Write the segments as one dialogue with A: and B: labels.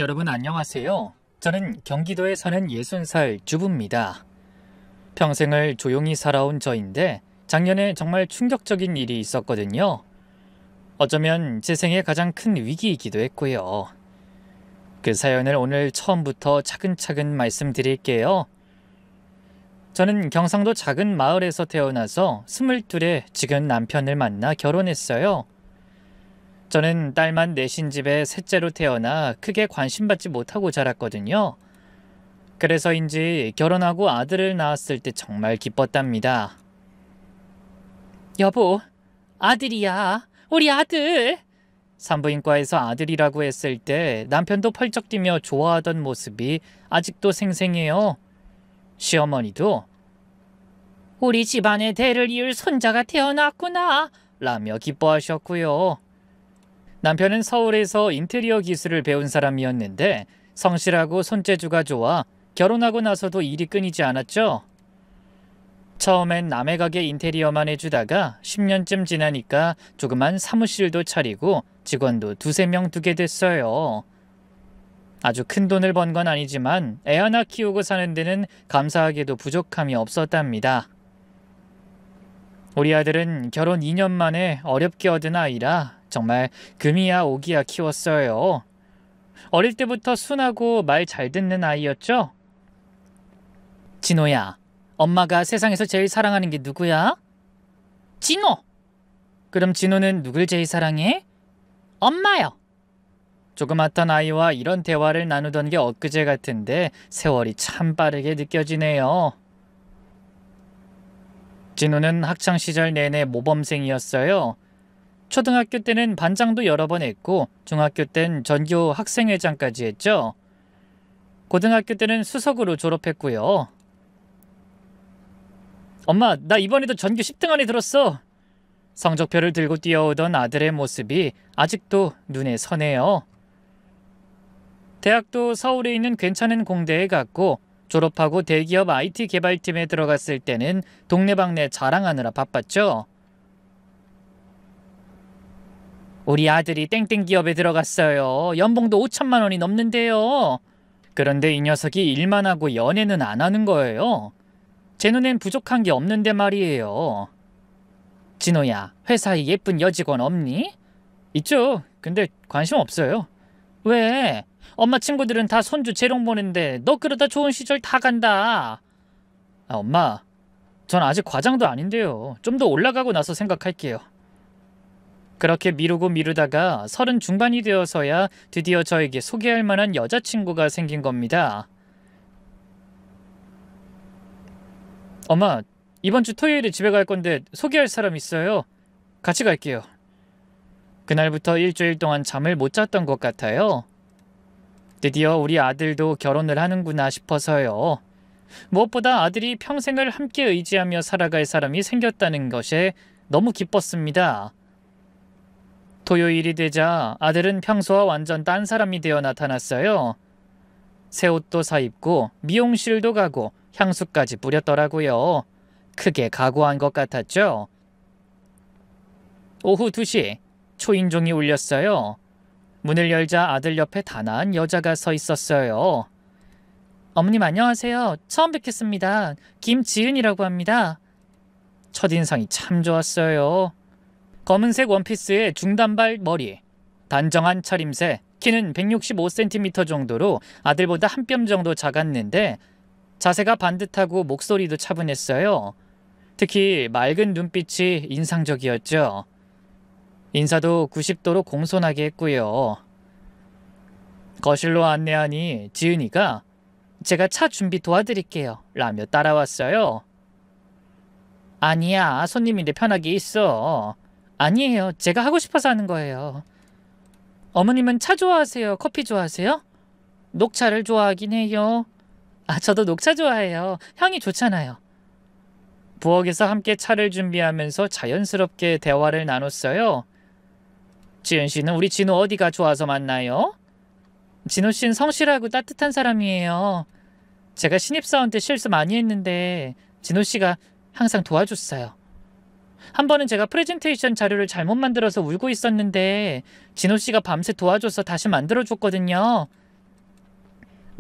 A: 여러분 안녕하세요. 저는 경기도에 사는 60살 주부입니다. 평생을 조용히 살아온 저인데 작년에 정말 충격적인 일이 있었거든요. 어쩌면 제 생애 가장 큰 위기이기도 했고요. 그 사연을 오늘 처음부터 차근차근 말씀드릴게요. 저는 경상도 작은 마을에서 태어나서 22에 지금 남편을 만나 결혼했어요. 저는 딸만 넷인 집에 셋째로 태어나 크게 관심받지 못하고 자랐거든요. 그래서인지 결혼하고 아들을 낳았을 때 정말 기뻤답니다. 여보, 아들이야. 우리 아들. 산부인과에서 아들이라고 했을 때 남편도 펄쩍 뛰며 좋아하던 모습이 아직도 생생해요. 시어머니도 우리 집안의 대를 이을 손자가 태어났구나 라며 기뻐하셨고요. 남편은 서울에서 인테리어 기술을 배운 사람이었는데 성실하고 손재주가 좋아 결혼하고 나서도 일이 끊이지 않았죠. 처음엔 남의 가게 인테리어만 해주다가 10년쯤 지나니까 조그만 사무실도 차리고 직원도 2~3명 두게 됐어요. 아주 큰 돈을 번 건 아니지만 애 하나 키우고 사는 데는 감사하게도 부족함이 없었답니다. 우리 아들은 결혼 2년 만에 어렵게 얻은 아이라 정말 금이야 오기야 키웠어요. 어릴 때부터 순하고 말 잘 듣는 아이였죠? 진호야, 엄마가 세상에서 제일 사랑하는 게 누구야? 진호! 그럼 진호는 누굴 제일 사랑해? 엄마요! 조그맣던 아이와 이런 대화를 나누던 게 엊그제 같은데 세월이 참 빠르게 느껴지네요. 진호는 학창시절 내내 모범생이었어요. 초등학교 때는 반장도 여러 번 했고 중학교 땐 전교 학생회장까지 했죠. 고등학교 때는 수석으로 졸업했고요. 엄마, 나 이번에도 전교 10등 안에 들었어. 성적표를 들고 뛰어오던 아들의 모습이 아직도 눈에 선해요. 대학도 서울에 있는 괜찮은 공대에 갔고 졸업하고 대기업 IT 개발팀에 들어갔을 때는 동네방네 자랑하느라 바빴죠. 우리 아들이 땡땡 기업에 들어갔어요. 연봉도 5천만 원이 넘는데요. 그런데 이 녀석이 일만 하고 연애는 안 하는 거예요. 제 눈엔 부족한 게 없는데 말이에요. 진호야, 회사에 예쁜 여직원 없니? 있죠. 근데 관심 없어요. 왜? 엄마 친구들은 다 손주 재롱 보는데 너 그러다 좋은 시절 다 간다. 엄마, 전 아직 과장도 아닌데요. 좀 더 올라가고 나서 생각할게요. 그렇게 미루다가 30 중반이 되어서야 드디어 저에게 소개할 만한 여자친구가 생긴 겁니다. 엄마, 이번 주 토요일에 집에 갈 건데 소개할 사람 있어요? 같이 갈게요. 그날부터 일주일 동안 잠을 못 잤던 것 같아요. 드디어 우리 아들도 결혼을 하는구나 싶어서요. 무엇보다 아들이 평생을 함께 의지하며 살아갈 사람이 생겼다는 것에 너무 기뻤습니다. 토요일이 되자 아들은 평소와 완전 딴 사람이 되어 나타났어요. 새 옷도 사입고 미용실도 가고 향수까지 뿌렸더라고요. 크게 각오한 것 같았죠. 오후 2시 초인종이 울렸어요. 문을 열자 아들 옆에 단아한 여자가 서 있었어요. 어머님 안녕하세요. 처음 뵙겠습니다. 김지은이라고 합니다. 첫인상이 참 좋았어요. 검은색 원피스에 중단발 머리, 단정한 차림새, 키는 165cm 정도로 아들보다 한 뼘 정도 작았는데 자세가 반듯하고 목소리도 차분했어요. 특히 맑은 눈빛이 인상적이었죠. 인사도 90도로 공손하게 했고요. 거실로 안내하니 지은이가 제가 차 준비 도와드릴게요 라며 따라왔어요. 아니야, 손님인데 편하게 있어. 아니에요, 제가 하고 싶어서 하는 거예요. 어머님은 차 좋아하세요? 커피 좋아하세요? 녹차를 좋아하긴 해요. 저도 녹차 좋아해요. 향이 좋잖아요. 부엌에서 함께 차를 준비하면서 자연스럽게 대화를 나눴어요. 지은 씨는 우리 진호 어디가 좋아서 만나요? 진호 씨는 성실하고 따뜻한 사람이에요. 제가 신입사원 때 실수 많이 했는데 진호 씨가 항상 도와줬어요. 한 번은 제가 프레젠테이션 자료를 잘못 만들어서 울고 있었는데 진호 씨가 밤새 도와줘서 다시 만들어줬거든요.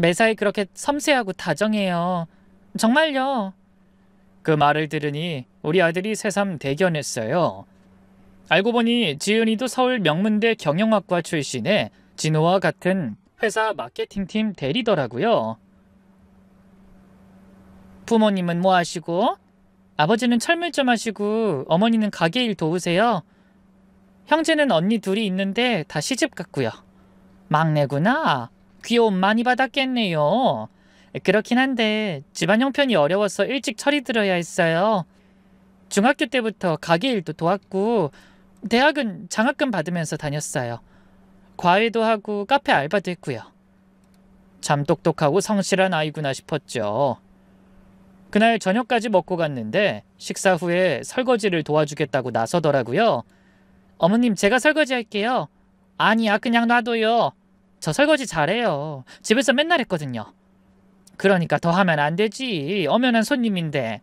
A: 매사에 그렇게 섬세하고 다정해요. 정말요. 그 말을 들으니 우리 아들이 새삼 대견했어요. 알고 보니 지은이도 서울 명문대 경영학과 출신의 진호와 같은 회사 마케팅팀 대리더라고요. 부모님은 뭐 하시고? 아버지는 철물점 하시고 어머니는 가게일 도우세요. 형제는 언니 둘이 있는데 다 시집 갔고요. 막내구나. 귀여움 많이 받았겠네요. 그렇긴 한데 집안 형편이 어려워서 일찍 철이 들어야 했어요. 중학교 때부터 가게 일도 도왔고 대학은 장학금 받으면서 다녔어요. 과외도 하고 카페 알바도 했고요. 참 똑똑하고 성실한 아이구나 싶었죠. 그날 저녁까지 먹고 갔는데 식사 후에 설거지를 도와주겠다고 나서더라고요. 어머님, 제가 설거지 할게요. 아니야, 그냥 놔둬요. 저 설거지 잘해요. 집에서 맨날 했거든요. 그러니까 더 하면 안 되지. 엄연한 손님인데.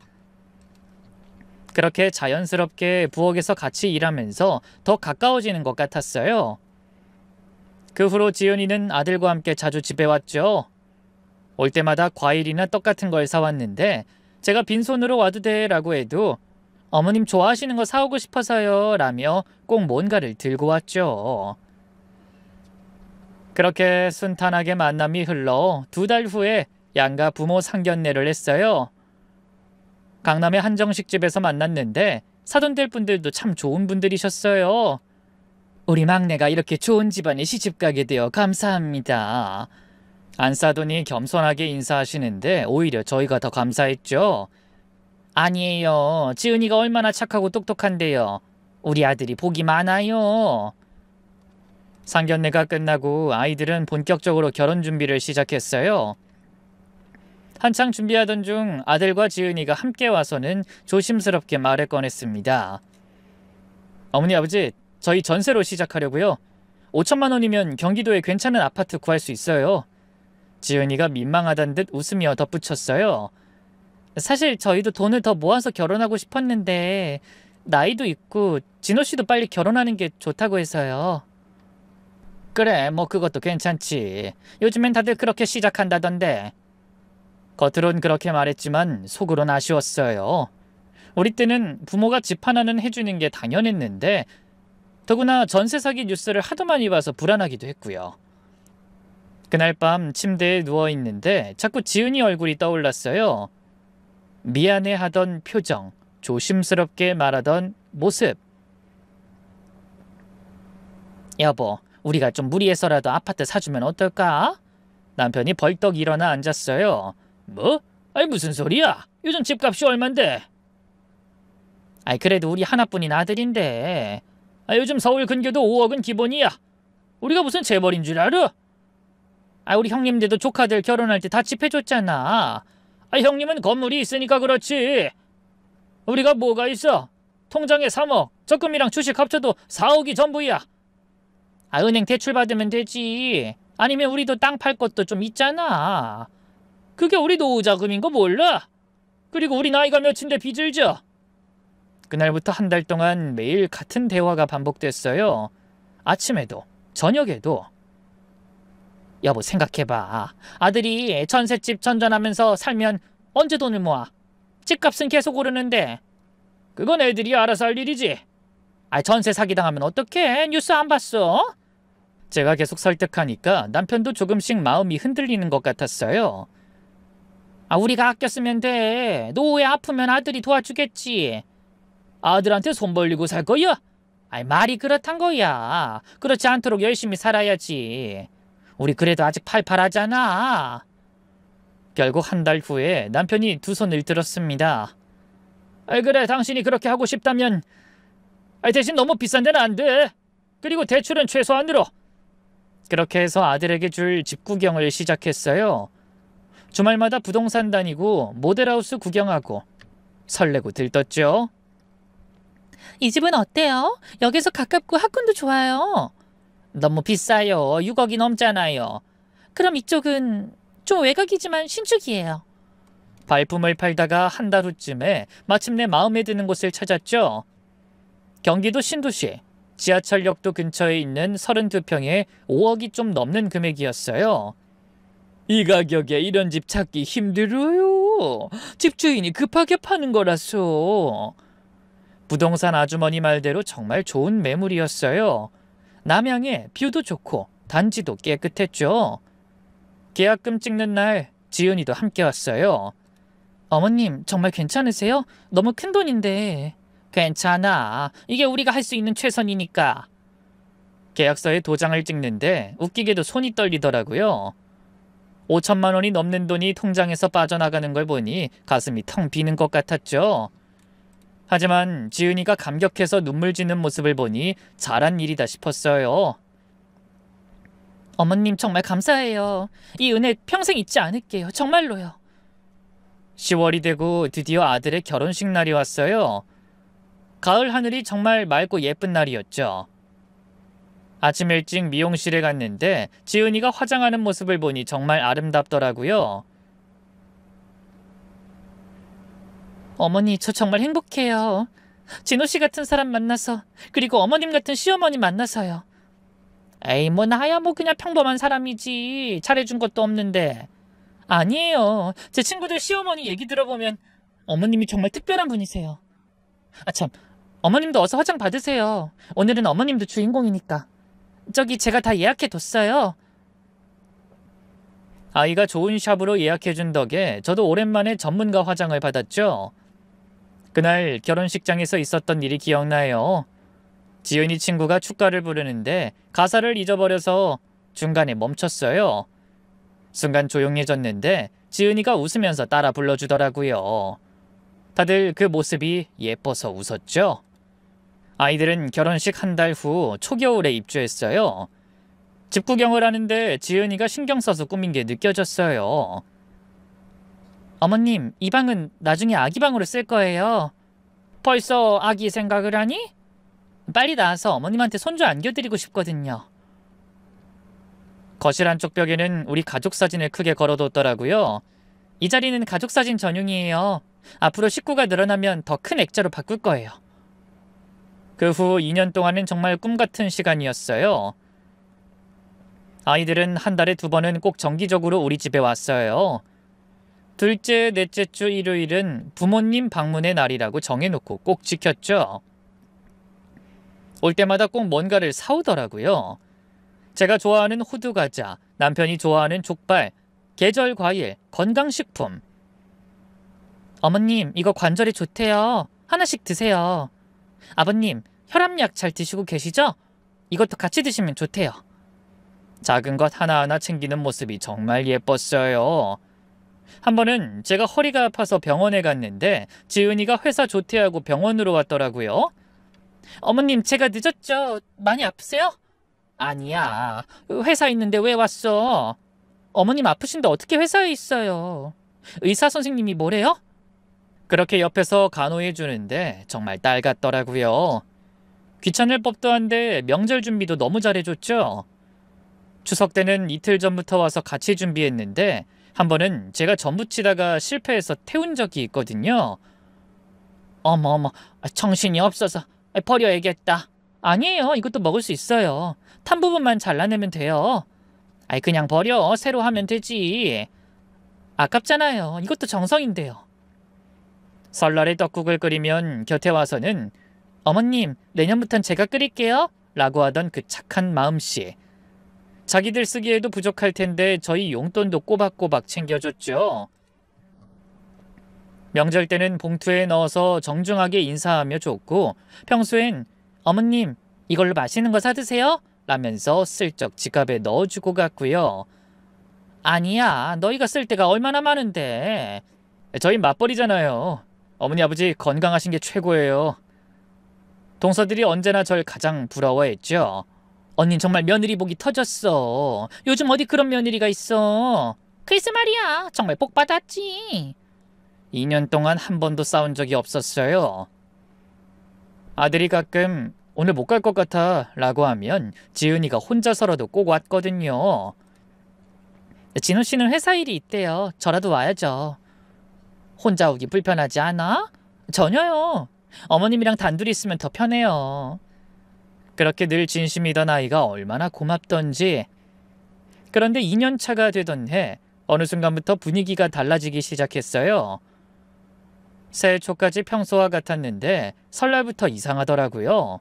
A: 그렇게 자연스럽게 부엌에서 같이 일하면서 더 가까워지는 것 같았어요. 그 후로 지은이는 아들과 함께 자주 집에 왔죠. 올 때마다 과일이나 떡 같은 걸 사왔는데 제가 빈손으로 와도 돼 라고 해도 어머님 좋아하시는 거 사오고 싶어서요 라며 꼭 뭔가를 들고 왔죠. 그렇게 순탄하게 만남이 흘러 2달 후에 양가 부모 상견례를 했어요. 강남의 한정식집에서 만났는데 사돈될 분들도 참 좋은 분들이셨어요. 우리 막내가 이렇게 좋은 집안에 시집가게 되어 감사합니다. 안사돈이 겸손하게 인사하시는데 오히려 저희가 더 감사했죠. 아니에요. 지은이가 얼마나 착하고 똑똑한데요. 우리 아들이 복이 많아요. 상견례가 끝나고 아이들은 본격적으로 결혼 준비를 시작했어요. 한창 준비하던 중 아들과 지은이가 함께 와서는 조심스럽게 말을 꺼냈습니다. 어머니 아버지, 저희 전세로 시작하려고요. 5천만 원이면 경기도에 괜찮은 아파트 구할 수 있어요. 지은이가 민망하단 듯 웃으며 덧붙였어요. 사실 저희도 돈을 더 모아서 결혼하고 싶었는데 나이도 있고 진호 씨도 빨리 결혼하는 게 좋다고 해서요. 그래, 뭐 그것도 괜찮지. 요즘엔 다들 그렇게 시작한다던데. 겉으론 그렇게 말했지만 속으론 아쉬웠어요. 우리 때는 부모가 집 하나는 해주는 게 당연했는데 더구나 전세 사기 뉴스를 하도 많이 봐서 불안하기도 했고요. 그날 밤 침대에 누워있는데 자꾸 지은이 얼굴이 떠올랐어요. 미안해하던 표정, 조심스럽게 말하던 모습. 여보, 우리가 좀 무리해서라도 아파트 사주면 어떨까? 남편이 벌떡 일어나 앉았어요. 뭐? 아이 무슨 소리야? 요즘 집값이 얼만데? 아이 그래도 우리 하나뿐인 아들인데. 요즘 서울 근교도 5억은 기본이야. 우리가 무슨 재벌인 줄 알아? 우리 형님들도 조카들 결혼할 때 다 집해줬잖아. 형님은 건물이 있으니까 그렇지. 우리가 뭐가 있어? 통장에 3억, 적금이랑 주식 합쳐도 4억이 전부야. 은행 대출 받으면 되지. 아니면 우리도 땅 팔 것도 좀 있잖아. 그게 우리 노후자금인 거 몰라? 그리고 우리 나이가 몇인데 빚을 져? 그날부터 한 달 동안 매일 같은 대화가 반복됐어요. 아침에도 저녁에도. 여보 생각해봐. 아들이 전셋집 전전하면서 살면 언제 돈을 모아? 집값은 계속 오르는데. 그건 애들이 알아서 할 일이지. 전세 사기당하면 어떡해? 뉴스 안 봤어? 제가 계속 설득하니까 남편도 조금씩 마음이 흔들리는 것 같았어요. 우리가 아껴 쓰면 돼. 노후에 아프면 아들이 도와주겠지. 아들한테 손 벌리고 살 거야? 말이 그렇단 거야. 그렇지 않도록 열심히 살아야지. 우리 그래도 아직 팔팔하잖아. 결국 한 달 후에 남편이 두 손을 들었습니다. 그래, 당신이 그렇게 하고 싶다면 대신 너무 비싼 데는 안 돼. 그리고 대출은 최소한으로. 그렇게 해서 아들에게 줄 집 구경을 시작했어요. 주말마다 부동산 다니고 모델하우스 구경하고 설레고 들떴죠. 이 집은 어때요? 역에서 가깝고 학군도 좋아요. 너무 비싸요. 6억이 넘잖아요. 그럼 이쪽은 좀 외곽이지만 신축이에요. 발품을 팔다가 한 달 후쯤에 마침내 마음에 드는 곳을 찾았죠. 경기도 신도시 지하철역도 근처에 있는 32평에 5억이 좀 넘는 금액이었어요. 이 가격에 이런 집 찾기 힘들어요. 집주인이 급하게 파는 거라서. 부동산 아주머니 말대로 정말 좋은 매물이었어요. 남향에 뷰도 좋고 단지도 깨끗했죠. 계약금 찍는 날 지은이도 함께 왔어요. 어머님 정말 괜찮으세요? 너무 큰 돈인데. 괜찮아. 이게 우리가 할 수 있는 최선이니까. 계약서에 도장을 찍는데 웃기게도 손이 떨리더라고요. 5천만 원이 넘는 돈이 통장에서 빠져나가는 걸 보니 가슴이 텅 비는 것 같았죠. 하지만 지은이가 감격해서 눈물 짓는 모습을 보니 잘한 일이다 싶었어요. 어머님 정말 감사해요. 이 은혜 평생 잊지 않을게요. 정말로요. 10월이 되고 드디어 아들의 결혼식 날이 왔어요. 가을 하늘이 정말 맑고 예쁜 날이었죠. 아침 일찍 미용실에 갔는데 지은이가 화장하는 모습을 보니 정말 아름답더라고요. 어머니 저 정말 행복해요. 진호씨 같은 사람 만나서, 그리고 어머님 같은 시어머니 만나서요. 에이 뭐 나야 뭐 그냥 평범한 사람이지. 잘해준 것도 없는데. 아니에요. 제 친구들 시어머니 얘기 들어보면 어머님이 정말 특별한 분이세요. 아 참, 어머님도 어서 화장 받으세요. 오늘은 어머님도 주인공이니까. 저기 제가 다 예약해뒀어요. 아이가 좋은 샵으로 예약해준 덕에 저도 오랜만에 전문가 화장을 받았죠. 그날 결혼식장에서 있었던 일이 기억나요. 지은이 친구가 축가를 부르는데 가사를 잊어버려서 중간에 멈췄어요. 순간 조용해졌는데 지은이가 웃으면서 따라 불러주더라고요. 다들 그 모습이 예뻐서 웃었죠. 아이들은 결혼식 한 달 후 초겨울에 입주했어요. 집 구경을 하는데 지은이가 신경 써서 꾸민 게 느껴졌어요. 어머님, 이 방은 나중에 아기 방으로 쓸 거예요. 벌써 아기 생각을 하니? 빨리 나와서 어머님한테 손주 안겨드리고 싶거든요. 거실 한쪽 벽에는 우리 가족 사진을 크게 걸어뒀더라고요. 이 자리는 가족 사진 전용이에요. 앞으로 식구가 늘어나면 더 큰 액자로 바꿀 거예요. 그 후 2년 동안은 정말 꿈같은 시간이었어요. 아이들은 한 달에 2번은 꼭 정기적으로 우리 집에 왔어요. 둘째, 넷째 주 일요일은 부모님 방문의 날이라고 정해놓고 꼭 지켰죠. 올 때마다 꼭 뭔가를 사오더라고요. 제가 좋아하는 호두과자, 남편이 좋아하는 족발, 계절 과일, 건강식품. 어머님, 이거 관절에 좋대요. 하나씩 드세요. 아버님, 혈압약 잘 드시고 계시죠? 이것도 같이 드시면 좋대요. 작은 것 하나하나 챙기는 모습이 정말 예뻤어요. 한 번은 제가 허리가 아파서 병원에 갔는데 지은이가 회사 조퇴하고 병원으로 왔더라고요. 어머님, 제가 늦었죠? 많이 아프세요? 아니야. 회사 있는데 왜 왔어? 어머님 아프신데 어떻게 회사에 있어요? 의사 선생님이 뭐래요? 그렇게 옆에서 간호해 주는데 정말 딸 같더라고요. 귀찮을 법도 한데 명절 준비도 너무 잘해줬죠. 추석 때는 이틀 전부터 와서 같이 준비했는데 한 번은 제가 전 부치다가 실패해서 태운 적이 있거든요. 어머, 정신이 없어서 버려야겠다. 아니에요, 이것도 먹을 수 있어요. 탄 부분만 잘라내면 돼요. 그냥 버려. 새로 하면 되지. 아깝잖아요. 이것도 정성인데요. 설날에 떡국을 끓이면 곁에 와서는 어머님, 내년부턴 제가 끓일게요 라고 하던 그 착한 마음씨. 자기들 쓰기에도 부족할 텐데 저희 용돈도 꼬박꼬박 챙겨줬죠. 명절 때는 봉투에 넣어서 정중하게 인사하며 줬고, 평소엔 어머님, 이걸로 맛있는 거 사드세요 라면서 슬쩍 지갑에 넣어주고 갔고요. 아니야, 너희가 쓸 데가 얼마나 많은데. 저희 맞벌이잖아요. 어머니 아버지 건강하신 게 최고예요. 동서들이 언제나 절 가장 부러워했죠. 언닌 정말 며느리 복이 터졌어. 요즘 어디 그런 며느리가 있어. 글쎄 말이야, 정말 복 받았지. 2년 동안 한 번도 싸운 적이 없었어요. 아들이 가끔 오늘 못 갈 것 같아 라고 하면 지은이가 혼자서라도 꼭 왔거든요. 진호 씨는 회사 일이 있대요. 저라도 와야죠. 혼자 오기 불편하지 않아? 전혀요. 어머님이랑 단둘이 있으면 더 편해요. 그렇게 늘 진심이던 아이가 얼마나 고맙던지. 그런데 2년 차가 되던 해 어느 순간부터 분위기가 달라지기 시작했어요. 새해 초까지 평소와 같았는데 설날부터 이상하더라고요.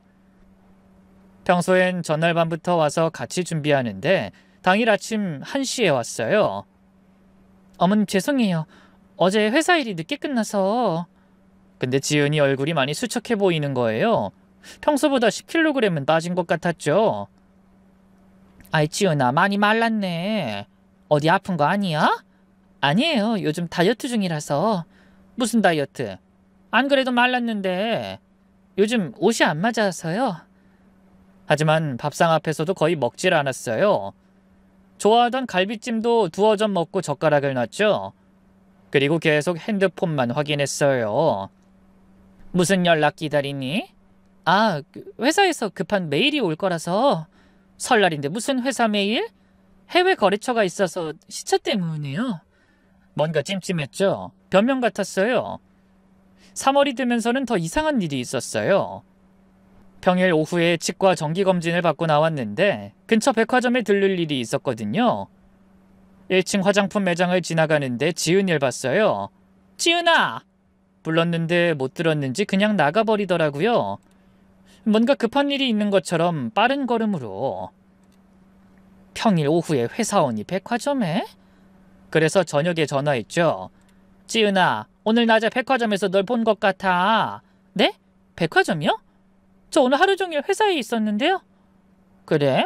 A: 평소엔 전날 밤부터 와서 같이 준비하는데 당일 아침 1시에 왔어요. 어머님 죄송해요. 어제 회사 일이 늦게 끝나서. 근데 지은이 얼굴이 많이 수척해 보이는 거예요. 평소보다 10kg은 빠진 것 같았죠. 아이 지은아 많이 말랐네. 어디 아픈 거 아니야? 아니에요. 요즘 다이어트 중이라서. 무슨 다이어트? 안 그래도 말랐는데 요즘 옷이 안 맞아서요. 하지만 밥상 앞에서도 거의 먹질 않았어요. 좋아하던 갈비찜도 두어 점 먹고 젓가락을 놨죠. 그리고 계속 핸드폰만 확인했어요. 무슨 연락 기다리니? 회사에서 급한 메일이 올 거라서. 설날인데 무슨 회사 메일? 해외 거래처가 있어서 시차 때문이에요. 뭔가 찜찜했죠. 변명 같았어요. 3월이 되면서는 더 이상한 일이 있었어요. 평일 오후에 치과 정기검진을 받고 나왔는데 근처 백화점에 들를 일이 있었거든요. 1층 화장품 매장을 지나가는데 지은이를 봤어요. 지은아! 불렀는데 못 들었는지 그냥 나가버리더라고요. 뭔가 급한 일이 있는 것처럼 빠른 걸음으로. 평일 오후에 회사원이 백화점에? 그래서 저녁에 전화했죠. 지은아, 오늘 낮에 백화점에서 널 본 것 같아. 네? 백화점이요? 저 오늘 하루 종일 회사에 있었는데요. 그래?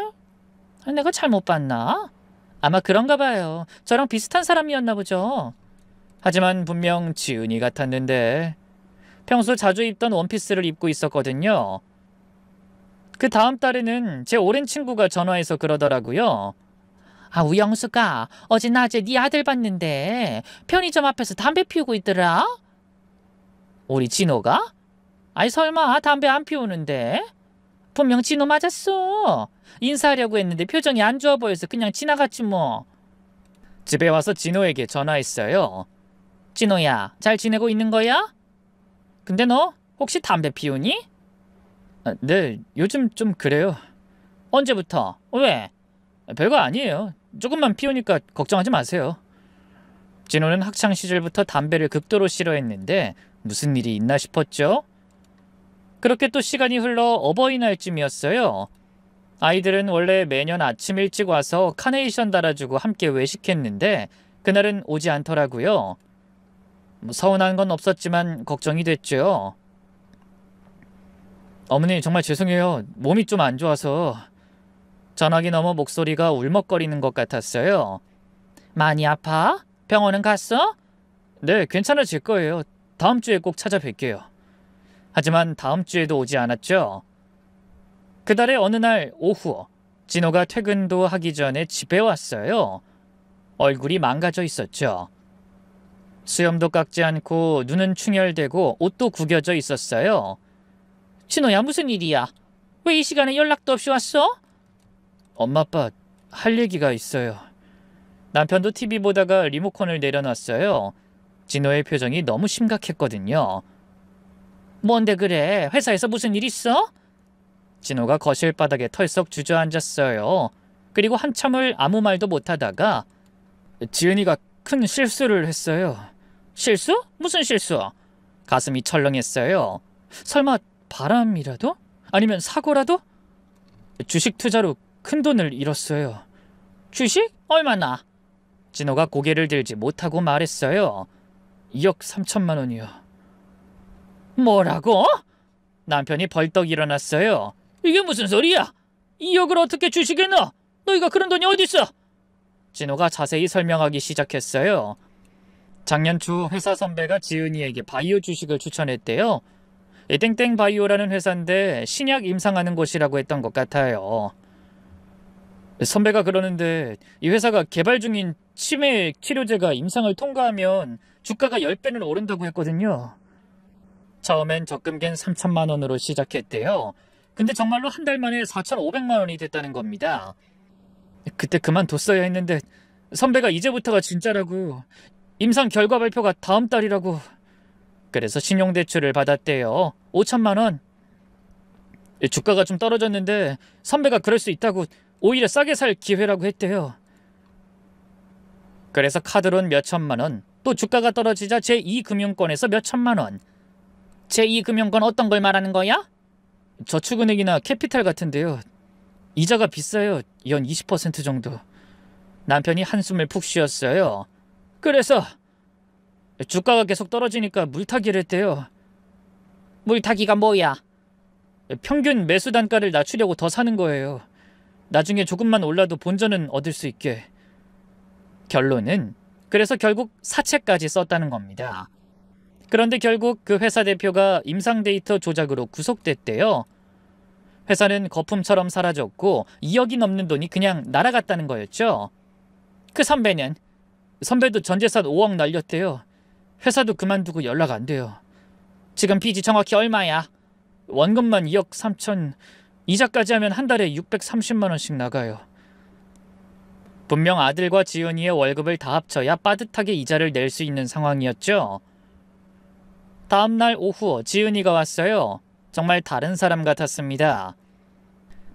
A: 내가 잘못 봤나? 아마 그런가 봐요. 저랑 비슷한 사람이었나 보죠. 하지만 분명 지은이 같았는데 평소 자주 입던 원피스를 입고 있었거든요. 그 다음 달에는 제 오랜 친구가 전화해서 그러더라고요. 우영수가 어제 낮에 네 아들 봤는데 편의점 앞에서 담배 피우고 있더라. 우리 진호가? 아이 설마 담배 안 피우는데? 분명 진호 맞았어. 인사하려고 했는데 표정이 안 좋아 보여서 그냥 지나갔지 뭐. 집에 와서 진호에게 전화했어요. 진호야, 잘 지내고 있는 거야? 근데 너 혹시 담배 피우니? 네, 요즘 좀 그래요. 언제부터? 왜? 별거 아니에요. 조금만 피우니까 걱정하지 마세요. 진호는 학창 시절부터 담배를 극도로 싫어했는데 무슨 일이 있나 싶었죠. 그렇게 또 시간이 흘러 어버이날쯤이었어요. 아이들은 원래 매년 아침 일찍 와서 카네이션 달아주고 함께 외식했는데 그날은 오지 않더라고요. 서운한 건 없었지만 걱정이 됐죠. 어머니 정말 죄송해요. 몸이 좀 안 좋아서. 전화기 너머 목소리가 울먹거리는 것 같았어요. 많이 아파? 병원은 갔어? 네, 괜찮아질 거예요. 다음 주에 꼭 찾아뵐게요. 하지만 다음 주에도 오지 않았죠. 그달의 어느 날 오후, 진호가 퇴근도 하기 전에 집에 왔어요. 얼굴이 망가져 있었죠. 수염도 깎지 않고 눈은 충혈되고 옷도 구겨져 있었어요. 진호야, 무슨 일이야? 왜 이 시간에 연락도 없이 왔어? 엄마 아빠 할 얘기가 있어요. 남편도 TV 보다가 리모컨을 내려놨어요. 진호의 표정이 너무 심각했거든요. 뭔데 그래? 회사에서 무슨 일 있어? 진호가 거실 바닥에 털썩 주저앉았어요. 그리고 한참을 아무 말도 못하다가 지은이가 큰 실수를 했어요. 실수? 무슨 실수? 가슴이 철렁했어요. 설마 바람이라도? 아니면 사고라도? 주식 투자로 큰 돈을 잃었어요. 주식? 얼마나? 진호가 고개를 들지 못하고 말했어요. 2억 3천만 원이요. 뭐라고? 남편이 벌떡 일어났어요. 이게 무슨 소리야? 2억을 어떻게 주식에 넣어? 너희가 그런 돈이 어딨어? 진호가 자세히 설명하기 시작했어요. 작년 초 회사 선배가 지은이에게 바이오 주식을 추천했대요. 땡땡 바이오라는 회사인데 신약 임상하는 곳이라고 했던 것 같아요. 선배가 그러는데 이 회사가 개발 중인 치매 치료제가 임상을 통과하면 주가가 10배는 오른다고 했거든요. 처음엔 적금겐 3천만 원으로 시작했대요. 근데 정말로 한 달 만에 4,500만 원이 됐다는 겁니다. 그때 그만뒀어야 했는데 선배가 이제부터가 진짜라고, 임상 결과 발표가 다음 달이라고. 그래서 신용대출을 받았대요. 5천만 원. 주가가 좀 떨어졌는데 선배가 그럴 수 있다고 오히려 싸게 살 기회라고 했대요. 그래서 카드론 몇 천만 원, 또 주가가 떨어지자 제2금융권에서 몇 천만 원. 제2금융권 어떤 걸 말하는 거야? 저축은행이나 캐피탈 같은데요. 이자가 비싸요. 연 20% 정도. 남편이 한숨을 푹 쉬었어요. 그래서 주가가 계속 떨어지니까 물타기를 했대요. 물타기가 뭐야? 평균 매수 단가를 낮추려고 더 사는 거예요. 나중에 조금만 올라도 본전은 얻을 수 있게. 결론은 그래서 결국 사채까지 썼다는 겁니다. 그런데 결국 그 회사 대표가 임상 데이터 조작으로 구속됐대요. 회사는 거품처럼 사라졌고 2억이 넘는 돈이 그냥 날아갔다는 거였죠. 그 선배도 전재산 5억 날렸대요. 회사도 그만두고 연락 안 돼요. 지금 빚이 정확히 얼마야? 원금만 2억 3천, 이자까지 하면 한 달에 630만 원씩 나가요. 분명 아들과 지은이의 월급을 다 합쳐야 빠듯하게 이자를 낼 수 있는 상황이었죠. 다음 날 오후 지은이가 왔어요. 정말 다른 사람 같았습니다.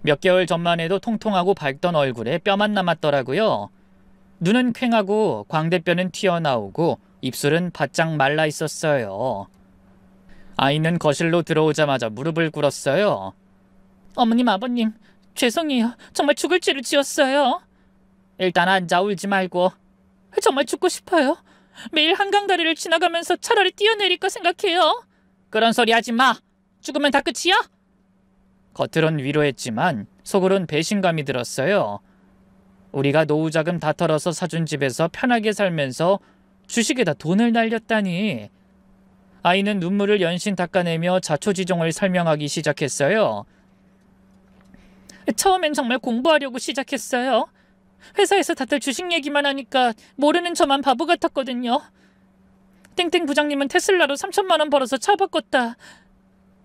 A: 몇 개월 전만 해도 통통하고 밝던 얼굴에 뼈만 남았더라고요. 눈은 퀭하고 광대뼈는 튀어나오고 입술은 바짝 말라 있었어요. 아이는 거실로 들어오자마자 무릎을 꿇었어요. 어머님, 아버님, 죄송해요. 정말 죽을 죄를 지었어요. 일단 앉아, 울지 말고. 정말 죽고 싶어요. 매일 한강다리를 지나가면서 차라리 뛰어내릴까 생각해요. 그런 소리 하지 마. 죽으면 다 끝이야? 겉으론 위로했지만 속으론 배신감이 들었어요. 우리가 노후자금 다 털어서 사준 집에서 편하게 살면서 주식에다 돈을 날렸다니. 아이는 눈물을 연신 닦아내며 자초지종을 설명하기 시작했어요. 처음엔 정말 공부하려고 시작했어요. 회사에서 다들 주식 얘기만 하니까 모르는 저만 바보 같았거든요. 땡땡 부장님은 테슬라로 3천만 원 벌어서 차 바꿨다.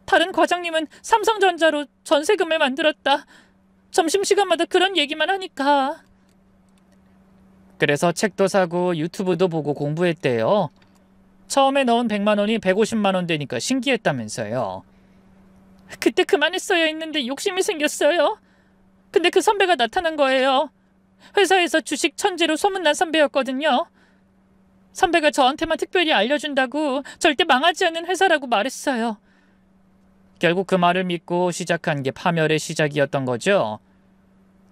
A: 다른 과장님은 삼성전자로 전세금을 만들었다. 점심시간마다 그런 얘기만 하니까. 그래서 책도 사고 유튜브도 보고 공부했대요. 처음에 넣은 100만 원이 150만 원 되니까 신기했다면서요. 그때 그만했어야 했는데 욕심이 생겼어요. 근데 그 선배가 나타난 거예요. 회사에서 주식 천재로 소문난 선배였거든요. 선배가 저한테만 특별히 알려준다고 절대 망하지 않는 회사라고 말했어요. 결국 그 말을 믿고 시작한 게 파멸의 시작이었던 거죠.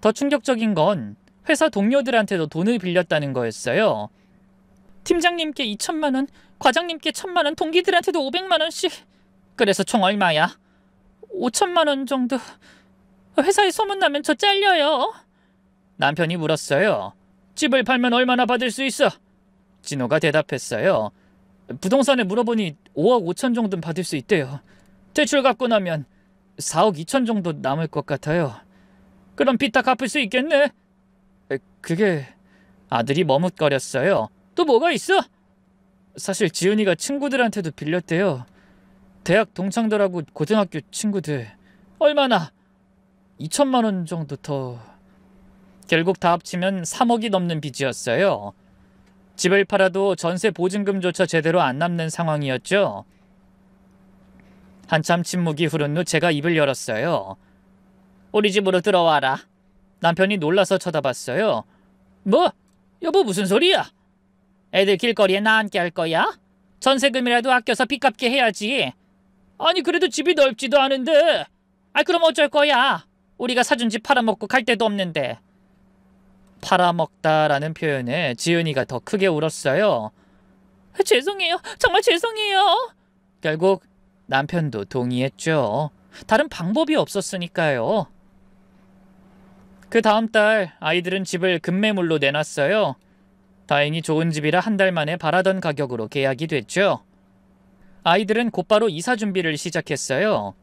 A: 더 충격적인 건 회사 동료들한테도 돈을 빌렸다는 거였어요. 팀장님께 2천만 원, 과장님께 1,000만 원, 동기들한테도 500만 원씩. 그래서 총 얼마야? 5천만 원 정도. 회사에 소문나면 저 잘려요. 남편이 물었어요. 집을 팔면 얼마나 받을 수 있어? 진호가 대답했어요. 부동산에 물어보니 5억 5천 정도는 받을 수 있대요. 대출 갚고 나면 4억 2천 정도 남을 것 같아요. 그럼 빚 다 갚을 수 있겠네? 그게... 아들이 머뭇거렸어요. 또 뭐가 있어? 사실 지은이가 친구들한테도 빌렸대요. 대학 동창들하고 고등학교 친구들. 얼마나? 2천만 원 정도 더... 결국 다 합치면 3억이 넘는 빚이었어요. 집을 팔아도 전세 보증금조차 제대로 안 남는 상황이었죠. 한참 침묵이 흐른 후 제가 입을 열었어요. 우리 집으로 들어와라. 남편이 놀라서 쳐다봤어요. 뭐? 여보 무슨 소리야? 애들 길거리에 나 앉게 할 거야? 전세금이라도 아껴서 빚 갚게 해야지. 아니 그래도 집이 넓지도 않은데. 그럼 어쩔 거야? 우리가 사준 집 팔아먹고 갈 데도 없는데. 팔아먹다라는 표현에 지은이가 더 크게 울었어요. 죄송해요. 정말 죄송해요. 결국 남편도 동의했죠. 다른 방법이 없었으니까요. 그 다음 달 아이들은 집을 급매물로 내놨어요. 다행히 좋은 집이라 한 달 만에 바라던 가격으로 계약이 됐죠. 아이들은 곧바로 이사 준비를 시작했어요.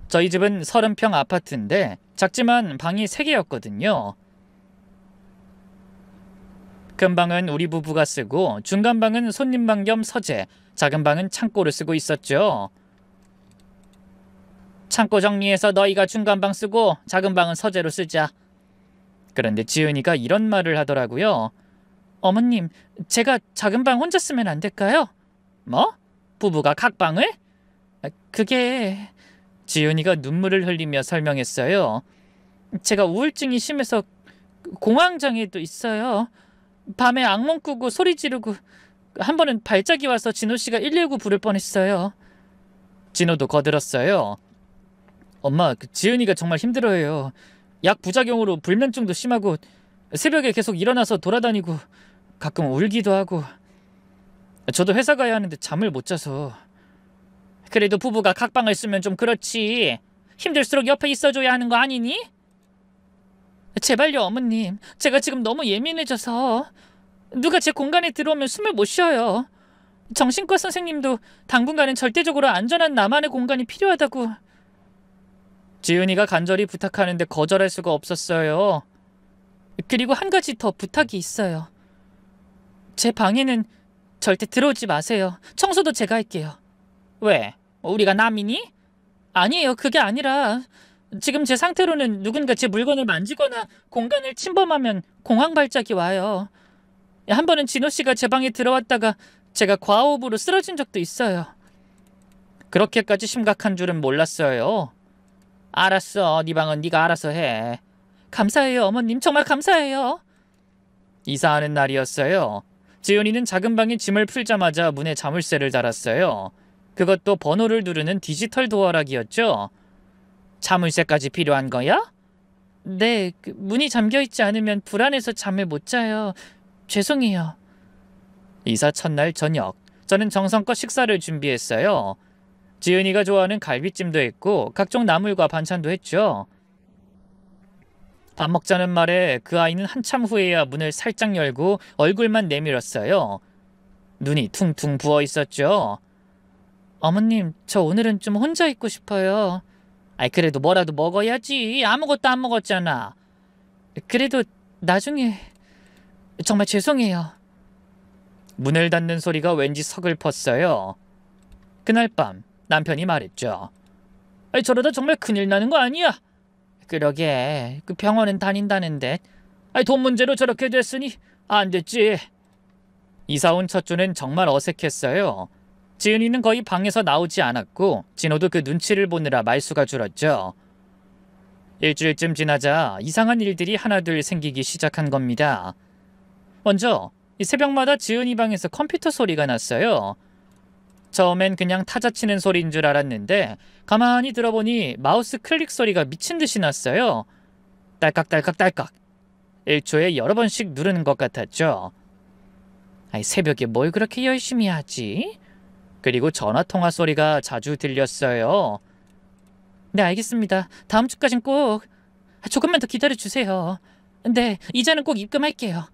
A: 저희 집은 30평 아파트인데 작지만 방이 3개였거든요. 큰 방은 우리 부부가 쓰고 중간 방은 손님방 겸 서재, 작은 방은 창고를 쓰고 있었죠. 창고 정리해서 너희가 중간 방 쓰고 작은 방은 서재로 쓰자. 그런데 지은이가 이런 말을 하더라고요. 어머님, 제가 작은 방 혼자 쓰면 안 될까요? 뭐? 부부가 각방을? 그게... 지은이가 눈물을 흘리며 설명했어요. 제가 우울증이 심해서 공황장애도 있어요. 밤에 악몽 꾸고 소리 지르고 한 번은 발작이 와서 진호 씨가 119 부를 뻔했어요. 진호도 거들었어요. 엄마, 지은이가 정말 힘들어해요. 약 부작용으로 불면증도 심하고 새벽에 계속 일어나서 돌아다니고 가끔 울기도 하고. 저도 회사 가야 하는데 잠을 못 자서. 그래도 부부가 각방을 쓰면 좀 그렇지. 힘들수록 옆에 있어줘야 하는 거 아니니? 제발요, 어머님. 제가 지금 너무 예민해져서 누가 제 공간에 들어오면 숨을 못 쉬어요. 정신과 선생님도 당분간은 절대적으로 안전한 나만의 공간이 필요하다고. 지은이가 간절히 부탁하는데 거절할 수가 없었어요. 그리고 한 가지 더 부탁이 있어요. 제 방에는 절대 들어오지 마세요. 청소도 제가 할게요. 왜? 우리가 남이니? 아니에요. 그게 아니라 지금 제 상태로는 누군가 제 물건을 만지거나 공간을 침범하면 공황 발작이 와요. 한 번은 진호 씨가 제 방에 들어왔다가 제가 과호흡으로 쓰러진 적도 있어요. 그렇게까지 심각한 줄은 몰랐어요. 알았어. 네 방은 네가 알아서 해. 감사해요, 어머님. 정말 감사해요. 이사하는 날이었어요. 지은이는 작은 방에 짐을 풀자마자 문에 자물쇠를 달았어요. 그것도 번호를 누르는 디지털 도어락이었죠. 자물쇠까지 필요한 거야? 네, 문이 잠겨있지 않으면 불안해서 잠을 못 자요. 죄송해요. 이사 첫날 저녁, 저는 정성껏 식사를 준비했어요. 지은이가 좋아하는 갈비찜도 했고 각종 나물과 반찬도 했죠. 밥 먹자는 말에 그 아이는 한참 후에야 문을 살짝 열고 얼굴만 내밀었어요. 눈이 퉁퉁 부어 있었죠. 어머님, 저 오늘은 좀 혼자 있고 싶어요. 그래도 뭐라도 먹어야지. 아무것도 안 먹었잖아. 그래도 나중에. 정말 죄송해요. 문을 닫는 소리가 왠지 서글펐어요. 그날 밤 남편이 말했죠. 저러다 정말 큰일 나는 거 아니야? 그러게, 그 병원은 다닌다는데. 돈 문제로 저렇게 됐으니 안 됐지. 이사 온 첫 주는 정말 어색했어요. 지은이는 거의 방에서 나오지 않았고 진호도 그 눈치를 보느라 말수가 줄었죠. 일주일쯤 지나자 이상한 일들이 하나둘 생기기 시작한 겁니다. 먼저 새벽마다 지은이 방에서 컴퓨터 소리가 났어요. 처음엔 그냥 타자 치는 소리인 줄 알았는데 가만히 들어보니 마우스 클릭 소리가 미친 듯이 났어요. 딸깍딸깍딸깍. 1초에 여러 번씩 누르는 것 같았죠. 새벽에 뭘 그렇게 열심히 하지? 그리고 전화통화 소리가 자주 들렸어요. 네, 알겠습니다. 다음 주까진 꼭. 조금만 더 기다려주세요. 네, 이자는 꼭 입금할게요.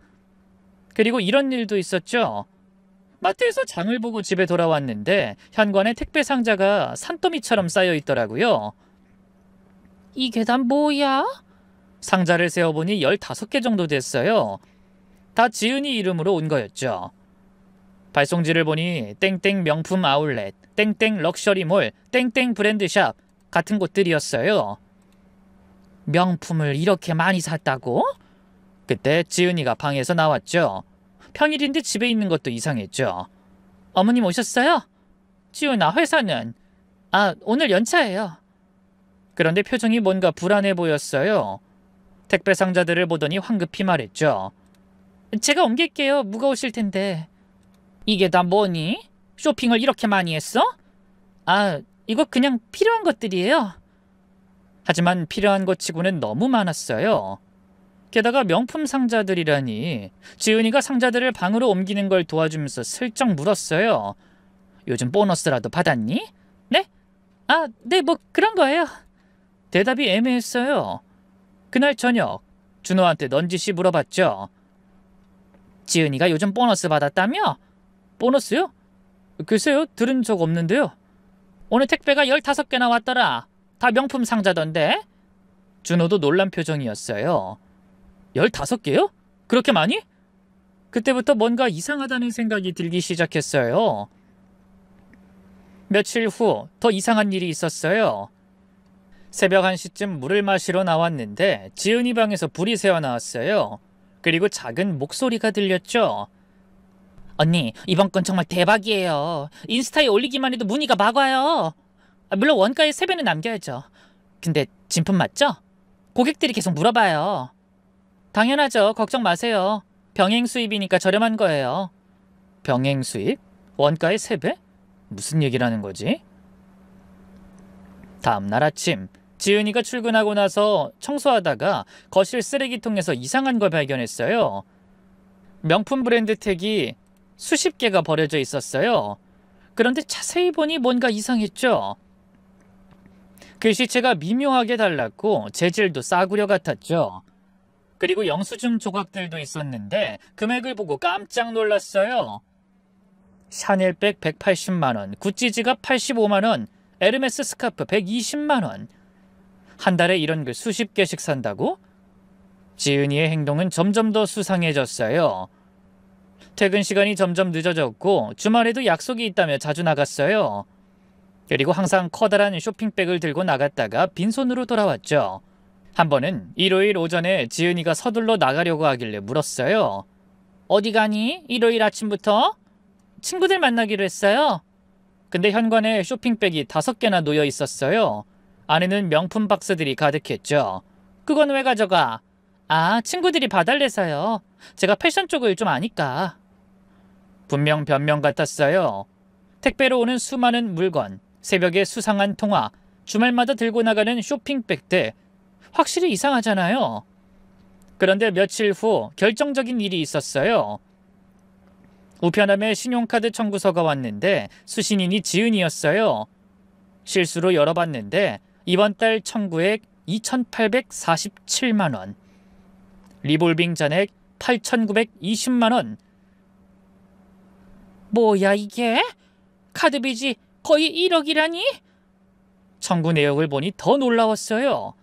A: 그리고 이런 일도 있었죠. 마트에서 장을 보고 집에 돌아왔는데 현관에 택배 상자가 산더미처럼 쌓여 있더라고요. 이게 다 뭐야? 상자를 세어보니 15개 정도 됐어요. 다 지은이 이름으로 온 거였죠. 발송지를 보니 땡땡 명품 아울렛, 땡땡 럭셔리몰, 땡땡 브랜드샵 같은 곳들이었어요. 명품을 이렇게 많이 샀다고? 그때 지은이가 방에서 나왔죠. 평일인데 집에 있는 것도 이상했죠. 어머님 오셨어요? 지은아, 회사는? 오늘 연차예요. 그런데 표정이 뭔가 불안해 보였어요. 택배 상자들을 보더니 황급히 말했죠. 제가 옮길게요. 무거우실 텐데. 이게 다 뭐니? 쇼핑을 이렇게 많이 했어? 이거 그냥 필요한 것들이에요. 하지만 필요한 것 치고는 너무 많았어요. 게다가 명품 상자들이라니. 지은이가 상자들을 방으로 옮기는 걸 도와주면서 슬쩍 물었어요. 요즘 보너스라도 받았니? 네? 네, 뭐 그런 거예요. 대답이 애매했어요. 그날 저녁 준호한테 넌지시 물어봤죠. 지은이가 요즘 보너스 받았다며? 보너스요? 글쎄요, 들은 적 없는데요. 오늘 택배가 15개나 왔더라. 다 명품 상자던데. 준호도 놀란 표정이었어요. 15개요? 그렇게 많이? 그때부터 뭔가 이상하다는 생각이 들기 시작했어요. 며칠 후 더 이상한 일이 있었어요. 새벽 1시쯤 물을 마시러 나왔는데 지은이 방에서 불이 새어나왔어요. 그리고 작은 목소리가 들렸죠. 언니, 이번 건 정말 대박이에요. 인스타에 올리기만 해도 문의가 막 와요. 물론 원가에 3배는 남겨야죠. 근데 진품 맞죠? 고객들이 계속 물어봐요. 당연하죠. 걱정 마세요. 병행 수입이니까 저렴한 거예요. 병행 수입? 원가의 3배? 무슨 얘기를 하는 거지? 다음 날 아침, 지은이가 출근하고 나서 청소하다가 거실 쓰레기통에서 이상한 걸 발견했어요. 명품 브랜드 택이 수십 개가 버려져 있었어요. 그런데 자세히 보니 뭔가 이상했죠. 글씨체가 미묘하게 달랐고 재질도 싸구려 같았죠. 그리고 영수증 조각들도 있었는데 금액을 보고 깜짝 놀랐어요. 샤넬백 180만원, 구찌 지갑 85만원, 에르메스 스카프 120만원. 한 달에 이런 글 수십 개씩 산다고? 지은이의 행동은 점점 더 수상해졌어요. 퇴근 시간이 점점 늦어졌고 주말에도 약속이 있다며 자주 나갔어요. 그리고 항상 커다란 쇼핑백을 들고 나갔다가 빈손으로 돌아왔죠. 한 번은 일요일 오전에 지은이가 서둘러 나가려고 하길래 물었어요. 어디 가니? 일요일 아침부터? 친구들 만나기로 했어요. 근데 현관에 쇼핑백이 5개나 놓여 있었어요. 안에는 명품 박스들이 가득했죠. 그건 왜 가져가? 아, 친구들이 봐달래서요. 제가 패션 쪽을 좀 아니까. 분명 변명 같았어요. 택배로 오는 수많은 물건, 새벽에 수상한 통화, 주말마다 들고 나가는 쇼핑백들. 확실히 이상하잖아요. 그런데 며칠 후 결정적인 일이 있었어요. 우편함에 신용카드 청구서가 왔는데 수신인이 지은이었어요. 실수로 열어봤는데 이번 달 청구액 2,847만 원. 리볼빙 잔액 8,920만 원. 뭐야 이게? 카드 빚이 거의 1억이라니? 청구 내역을 보니 더 놀라웠어요.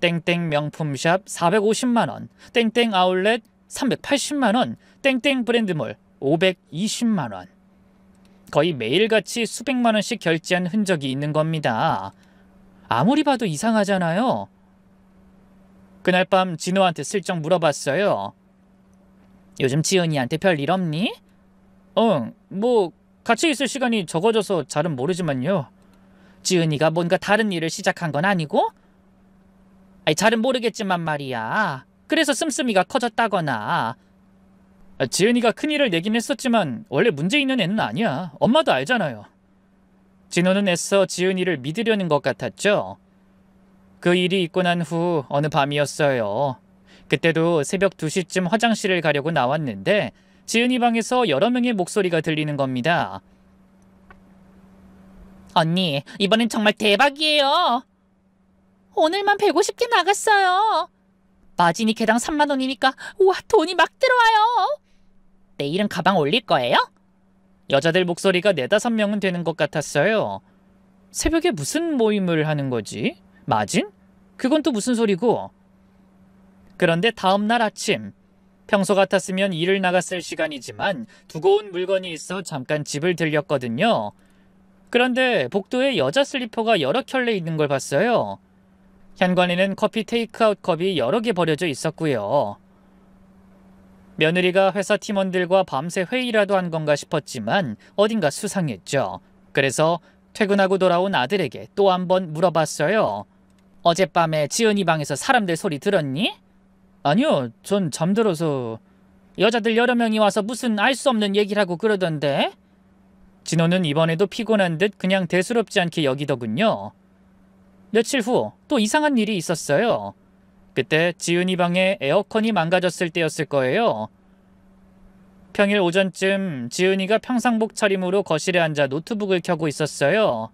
A: 땡땡 명품샵 450만 원, 땡땡 아울렛 380만 원, 땡땡 브랜드몰 520만 원. 거의 매일같이 수백만 원씩 결제한 흔적이 있는 겁니다. 아무리 봐도 이상하잖아요. 그날 밤 진호한테 슬쩍 물어봤어요. 요즘 지은이한테 별일 없니? 뭐 같이 있을 시간이 적어져서 잘은 모르지만요. 지은이가 뭔가 다른 일을 시작한 건 아니고? 아니, 잘은 모르겠지만 말이야. 그래서 씀씀이가 커졌다거나. 지은이가 큰일을 내긴 했었지만 원래 문제 있는 애는 아니야. 엄마도 알잖아요. 진호는 애써 지은이를 믿으려는 것 같았죠. 그 일이 있고 난 후 어느 밤이었어요. 그때도 새벽 2시쯤 화장실을 가려고 나왔는데 지은이 방에서 여러 명의 목소리가 들리는 겁니다. 언니, 이번엔 정말 대박이에요. 오늘만 150개 나갔어요. 마진이 개당 3만 원이니까 우와, 돈이 막 들어와요. 내일은 가방 올릴 거예요? 여자들 목소리가 4-5명은 되는 것 같았어요. 새벽에 무슨 모임을 하는 거지? 마진? 그건 또 무슨 소리고? 그런데 다음 날 아침, 평소 같았으면 일을 나갔을 시간이지만 두고 온 물건이 있어 잠깐 집을 들렸거든요. 그런데 복도에 여자 슬리퍼가 여러 켤레 있는 걸 봤어요. 현관에는 커피 테이크아웃 컵이 여러 개 버려져 있었고요. 며느리가 회사 팀원들과 밤새 회의라도 한 건가 싶었지만 어딘가 수상했죠. 그래서 퇴근하고 돌아온 아들에게 또 한 번 물어봤어요. 어젯밤에 지은이 방에서 사람들 소리 들었니? 아니요, 전 잠들어서. 여자들 여러 명이 와서 무슨 알 수 없는 얘기를 하고 그러던데? 진호는 이번에도 피곤한 듯 그냥 대수롭지 않게 여기더군요. 며칠 후 또 이상한 일이 있었어요. 그때 지은이 방에 에어컨이 망가졌을 때였을 거예요. 평일 오전쯤 지은이가 평상복 차림으로 거실에 앉아 노트북을 켜고 있었어요.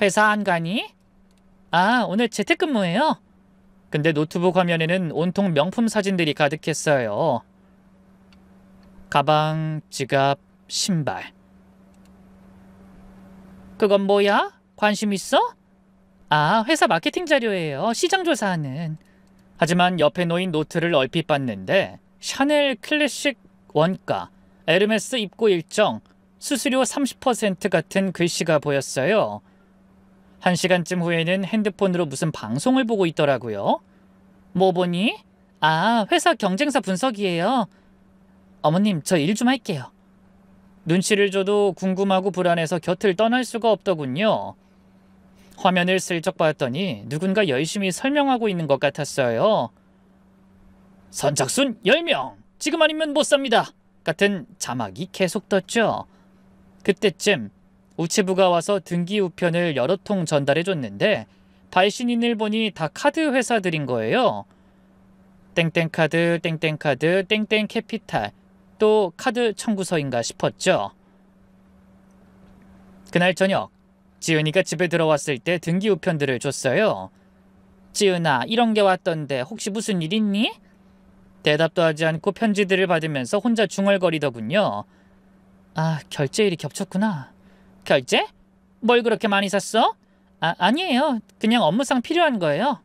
A: 회사 안 가니? 아, 오늘 재택근무예요. 근데 노트북 화면에는 온통 명품 사진들이 가득했어요. 가방, 지갑, 신발. 그건 뭐야? 관심 있어? 아, 회사 마케팅 자료예요. 시장 조사하는. 하지만 옆에 놓인 노트를 얼핏 봤는데 샤넬 클래식 원가, 에르메스 입고 일정, 수수료 30% 같은 글씨가 보였어요. 1시간쯤 후에는 핸드폰으로 무슨 방송을 보고 있더라고요. 뭐 보니? 아, 회사 경쟁사 분석이에요. 어머님, 저 일 좀 할게요. 눈치를 줘도 궁금하고 불안해서 곁을 떠날 수가 없더군요. 화면을 슬쩍 봤더니 누군가 열심히 설명하고 있는 것 같았어요. 선착순 10명! 지금 아니면 못 삽니다! 같은 자막이 계속 떴죠. 그때쯤 우체부가 와서 등기 우편을 여러 통 전달해줬는데 발신인을 보니 다 카드 회사들인 거예요. 땡땡카드, 땡땡카드, 땡땡캐피탈, 또 카드 청구서인가 싶었죠. 그날 저녁 지은이가 집에 들어왔을 때 등기 우편들을 줬어요. 지은아, 이런 게 왔던데 혹시 무슨 일 있니? 대답도 하지 않고 편지들을 받으면서 혼자 중얼거리더군요. 아, 결제일이 겹쳤구나. 결제? 뭘 그렇게 많이 샀어? 아니에요. 그냥 업무상 필요한 거예요.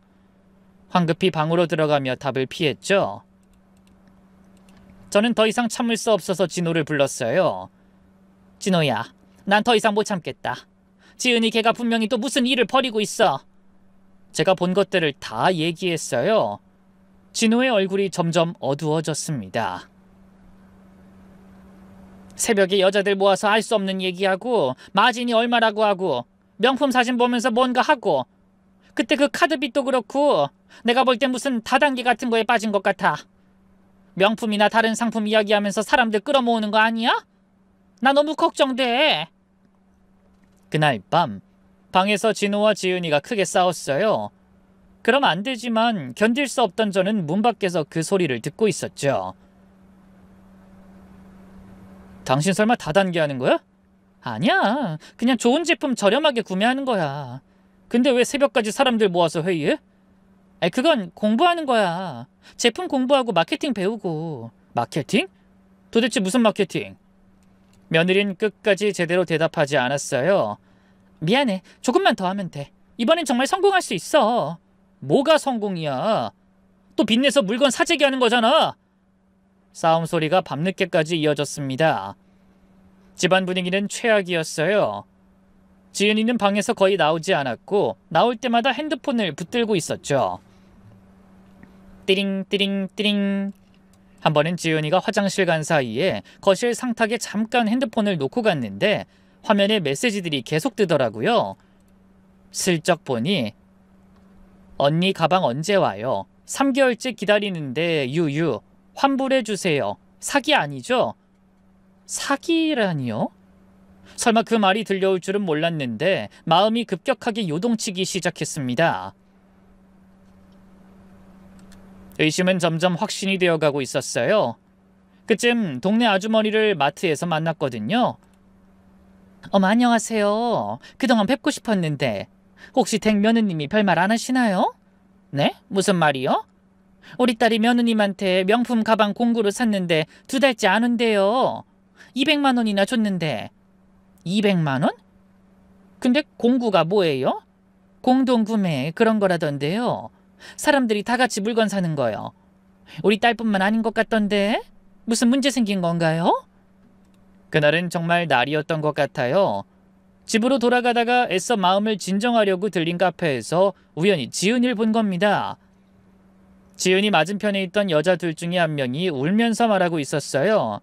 A: 황급히 방으로 들어가며 답을 피했죠. 저는 더 이상 참을 수 없어서 진호를 불렀어요. 진호야, 난 더 이상 못 참겠다. 지은이 걔가 분명히 또 무슨 일을 벌이고 있어. 제가 본 것들을 다 얘기했어요. 진호의 얼굴이 점점 어두워졌습니다. 새벽에 여자들 모아서 알 수 없는 얘기하고 마진이 얼마라고 하고 명품 사진 보면서 뭔가 하고 그때 그 카드빚도 그렇고 내가 볼 땐 무슨 다단계 같은 거에 빠진 것 같아. 명품이나 다른 상품 이야기하면서 사람들 끌어모으는 거 아니야? 나 너무 걱정돼. 그날 밤 방에서 진호와 지은이가 크게 싸웠어요. 그럼 안 되지만 견딜 수 없던 저는 문 밖에서 그 소리를 듣고 있었죠. 당신 설마 다단계 하는 거야? 아니야. 그냥 좋은 제품 저렴하게 구매하는 거야. 근데 왜 새벽까지 사람들 모아서 회의해? 그건 공부하는 거야. 제품 공부하고 마케팅 배우고. 마케팅? 도대체 무슨 마케팅? 며느린 끝까지 제대로 대답하지 않았어요. 미안해. 조금만 더 하면 돼. 이번엔 정말 성공할 수 있어. 뭐가 성공이야? 또 빚내서 물건 사재기 하는 거잖아. 싸움 소리가 밤늦게까지 이어졌습니다. 집안 분위기는 최악이었어요. 지은이는 방에서 거의 나오지 않았고 나올 때마다 핸드폰을 붙들고 있었죠. 띠링 띠링 띠링. 한 번은 지은이가 화장실 간 사이에 거실 상탁에 잠깐 핸드폰을 놓고 갔는데 화면에 메시지들이 계속 뜨더라고요. 슬쩍 보니 언니 가방 언제 와요? 3개월째 기다리는데 유유 환불해주세요. 사기 아니죠? 사기라니요? 설마 그 말이 들려올 줄은 몰랐는데 마음이 급격하게 요동치기 시작했습니다. 의심은 점점 확신이 되어가고 있었어요. 그쯤 동네 아주머니를 마트에서 만났거든요. 어머, 안녕하세요. 그동안 뵙고 싶었는데 혹시 댁 며느님이 별말 안 하시나요? 네? 무슨 말이요? 우리 딸이 며느님한테 명품 가방 공구로 샀는데 2달째 안 온대요. 200만 원이나 줬는데. 200만 원? 근데 공구가 뭐예요? 공동구매 그런 거라던데요. 사람들이 다 같이 물건 사는 거요. 우리 딸뿐만 아닌 것 같던데. 무슨 문제 생긴 건가요? 그날은 정말 날이었던 것 같아요. 집으로 돌아가다가 애써 마음을 진정하려고 들린 카페에서 우연히 지은이를 본 겁니다. 지은이 맞은편에 있던 여자 둘 중에 한 명이 울면서 말하고 있었어요.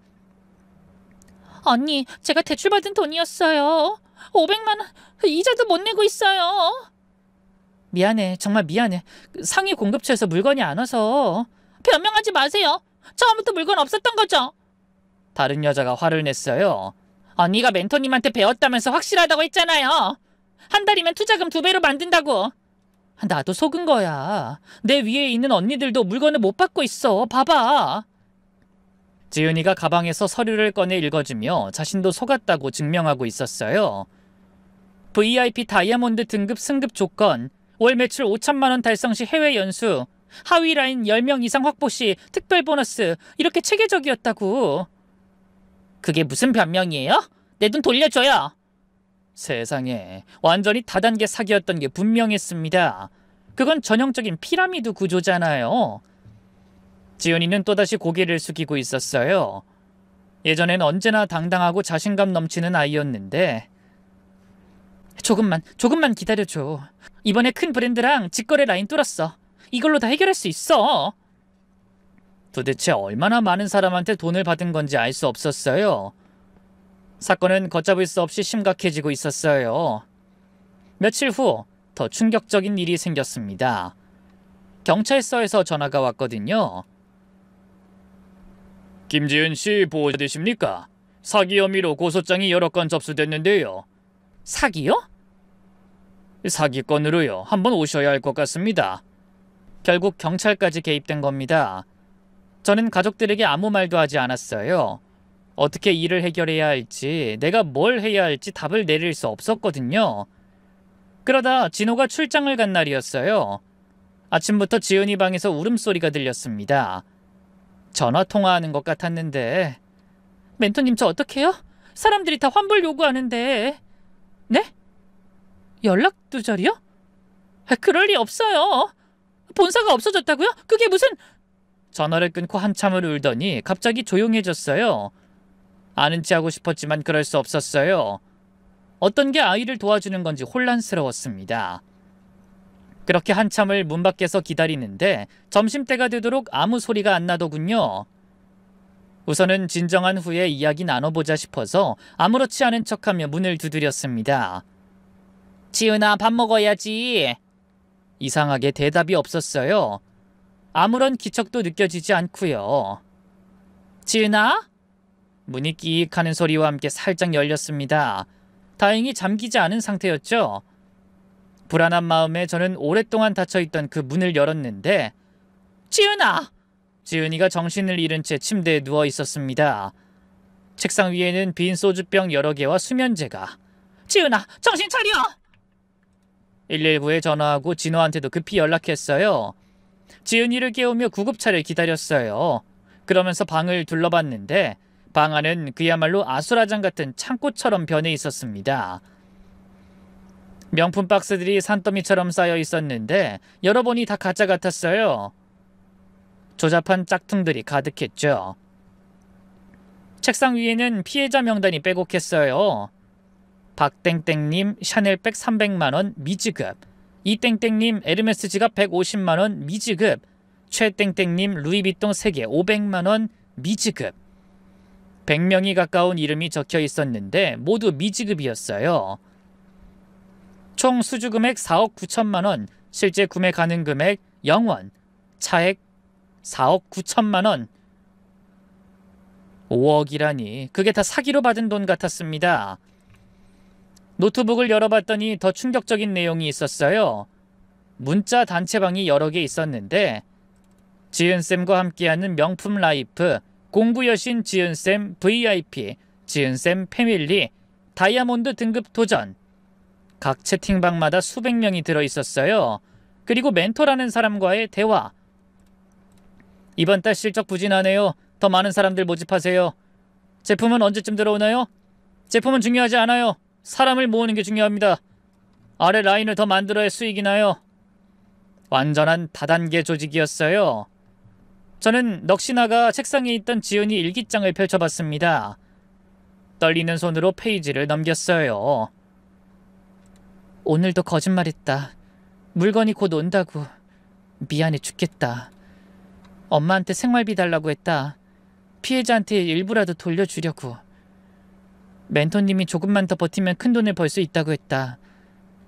A: 언니, 제가 대출받은 돈이었어요. 500만 원, 이자도 못 내고 있어요. 미안해, 정말 미안해. 상위 공급처에서 물건이 안 와서. 변명하지 마세요. 처음부터 물건 없었던 거죠? 다른 여자가 화를 냈어요. 언니가 멘토님한테 배웠다면서 확실하다고 했잖아요. 한 달이면 투자금 2배로 만든다고. 나도 속은 거야. 내 위에 있는 언니들도 물건을 못 받고 있어. 봐봐. 지은이가 가방에서 서류를 꺼내 읽어주며 자신도 속았다고 증명하고 있었어요. VIP 다이아몬드 등급 승급 조건, 월 매출 5천만 원 달성 시 해외 연수, 하위 라인 10명 이상 확보 시 특별 보너스, 이렇게 체계적이었다고. 그게 무슨 변명이에요? 내 돈 돌려줘요. 세상에, 완전히 다단계 사기였던 게 분명했습니다. 그건 전형적인 피라미드 구조잖아요. 지은이는 또다시 고개를 숙이고 있었어요. 예전엔 언제나 당당하고 자신감 넘치는 아이였는데. 조금만 기다려줘. 이번에 큰 브랜드랑 직거래 라인 뚫었어. 이걸로 다 해결할 수 있어. 도대체 얼마나 많은 사람한테 돈을 받은 건지 알 수 없었어요. 사건은 걷잡을 수 없이 심각해지고 있었어요. 며칠 후 더 충격적인 일이 생겼습니다. 경찰서에서 전화가 왔거든요. 김지은 씨 보호자 되십니까? 사기 혐의로 고소장이 여러 건 접수됐는데요. 사기요? 사기건으로요. 한번 오셔야 할 것 같습니다. 결국 경찰까지 개입된 겁니다. 저는 가족들에게 아무 말도 하지 않았어요. 어떻게 일을 해결해야 할지, 내가 뭘 해야 할지 답을 내릴 수 없었거든요. 그러다 진호가 출장을 간 날이었어요. 아침부터 지은이 방에서 울음소리가 들렸습니다. 전화 통화하는 것 같았는데. 멘토님, 저 어떡해요? 사람들이 다 환불 요구하는데. 네? 연락 두절이요? 그럴 리 없어요. 본사가 없어졌다고요? 그게 무슨... 전화를 끊고 한참을 울더니 갑자기 조용해졌어요. 아는 체 하고 싶었지만 그럴 수 없었어요. 어떤 게 아이를 도와주는 건지 혼란스러웠습니다. 그렇게 한참을 문 밖에서 기다리는데 점심때가 되도록 아무 소리가 안 나더군요. 우선은 진정한 후에 이야기 나눠보자 싶어서 아무렇지 않은 척하며 문을 두드렸습니다. 지은아, 밥 먹어야지. 이상하게 대답이 없었어요. 아무런 기척도 느껴지지 않고요. 지은아? 문이 끼익 하는 소리와 함께 살짝 열렸습니다. 다행히 잠기지 않은 상태였죠. 불안한 마음에 저는 오랫동안 닫혀있던 그 문을 열었는데 지은아! 지은이가 정신을 잃은 채 침대에 누워 있었습니다. 책상 위에는 빈 소주병 여러 개와 수면제가. 지은아, 정신 차려! 119에 전화하고 진호한테도 급히 연락했어요. 지은이를 깨우며 구급차를 기다렸어요. 그러면서 방을 둘러봤는데 방 안은 그야말로 아수라장 같은 창고처럼 변해 있었습니다. 명품 박스들이 산더미처럼 쌓여 있었는데 열어보니 다 가짜 같았어요. 조잡한 짝퉁들이 가득했죠. 책상 위에는 피해자 명단이 빼곡했어요. 박땡땡님 샤넬백 300만원 미지급, 이땡땡님 에르메스 지갑 150만원 미지급, 최땡땡님 루이비통 3개 500만원 미지급. 100명이 가까운 이름이 적혀 있었는데 모두 미지급이었어요. 총 수주 금액 4억 9천만원, 실제 구매 가능 금액 0원, 차액 4억 9천만원. 5억이라니 그게 다 사기로 받은 돈 같았습니다. 노트북을 열어봤더니 더 충격적인 내용이 있었어요. 문자 단체방이 여러 개 있었는데 지은쌤과 함께하는 명품 라이프, 공부 여신 지은쌤 VIP, 지은쌤 패밀리, 다이아몬드 등급 도전. 각 채팅방마다 수백 명이 들어있었어요. 그리고 멘토라는 사람과의 대화. 이번 달 실적 부진하네요. 더 많은 사람들 모집하세요. 제품은 언제쯤 들어오나요? 제품은 중요하지 않아요. 사람을 모으는 게 중요합니다. 아래 라인을 더 만들어야 수익이 나요. 완전한 다단계 조직이었어요. 저는 넋이 나가 책상에 있던 지은이 일기장을 펼쳐봤습니다. 떨리는 손으로 페이지를 넘겼어요. 오늘도 거짓말했다. 물건이 곧 온다고. 미안해 죽겠다. 엄마한테 생활비 달라고 했다. 피해자한테 일부라도 돌려주려고. 멘토님이 조금만 더 버티면 큰돈을 벌 수 있다고 했다.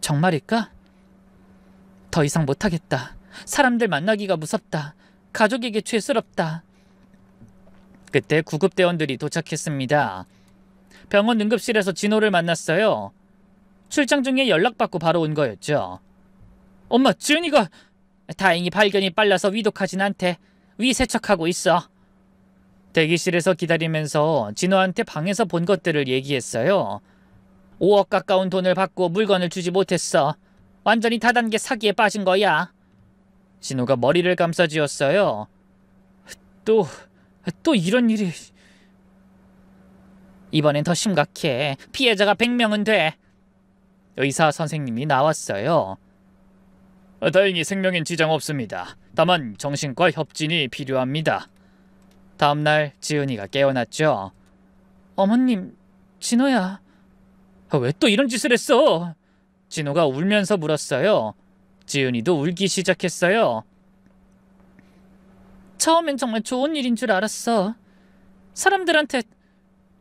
A: 정말일까? 더 이상 못하겠다. 사람들 만나기가 무섭다. 가족에게 죄스럽다. 그때 구급대원들이 도착했습니다. 병원 응급실에서 진호를 만났어요. 출장 중에 연락받고 바로 온 거였죠. 엄마, 지은이가... 다행히 발견이 빨라서 위독하진 않대. 위 세척하고 있어. 대기실에서 기다리면서 진호한테 방에서 본 것들을 얘기했어요. 5억 가까운 돈을 받고 물건을 주지 못했어. 완전히 다단계 사기에 빠진 거야. 진호가 머리를 감싸쥐었어요. 또 이런 일이... 이번엔 더 심각해. 피해자가 100명은 돼. 의사 선생님이 나왔어요. 다행히 생명엔 지장 없습니다. 다만 정신과 협진이 필요합니다. 다음날 지은이가 깨어났죠. 어머님, 진호야. 왜 또 이런 짓을 했어? 진호가 울면서 물었어요. 지은이도 울기 시작했어요. 처음엔 정말 좋은 일인 줄 알았어. 사람들한테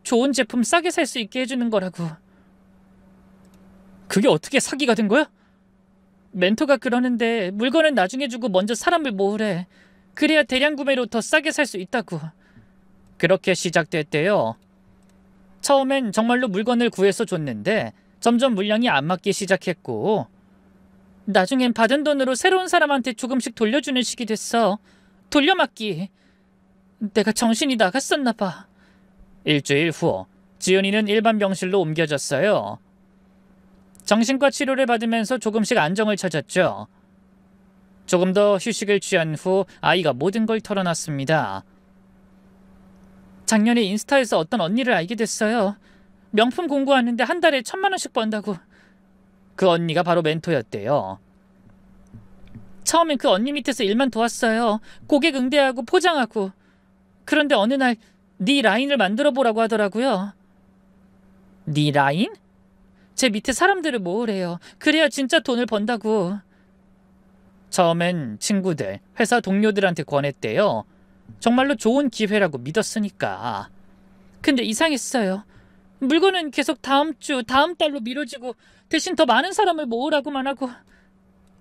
A: 좋은 제품 싸게 살 수 있게 해주는 거라고. 그게 어떻게 사기가 된 거야? 멘토가 그러는데 물건은 나중에 주고 먼저 사람을 모으래. 그래야 대량 구매로 더 싸게 살 수 있다고. 그렇게 시작됐대요. 처음엔 정말로 물건을 구해서 줬는데 점점 물량이 안 맞기 시작했고 나중엔 받은 돈으로 새로운 사람한테 조금씩 돌려주는 식이 됐어. 돌려막기. 내가 정신이 나갔었나 봐. 일주일 후 지은이는 일반 병실로 옮겨졌어요. 정신과 치료를 받으면서 조금씩 안정을 찾았죠. 조금 더 휴식을 취한 후 아이가 모든 걸 털어놨습니다. 작년에 인스타에서 어떤 언니를 알게 됐어요. 명품 공부하는데 한 달에 1,000만 원씩 번다고. 그 언니가 바로 멘토였대요. 처음엔 그 언니 밑에서 일만 도왔어요. 고객 응대하고 포장하고. 그런데 어느 날 네 라인을 만들어 보라고 하더라고요. 네 라인? 제 밑에 사람들을 모으래요. 그래야 진짜 돈을 번다고. 처음엔 친구들, 회사 동료들한테 권했대요. 정말로 좋은 기회라고 믿었으니까. 근데 이상했어요. 물건은 계속 다음 주, 다음 달로 미뤄지고 대신 더 많은 사람을 모으라고만 하고.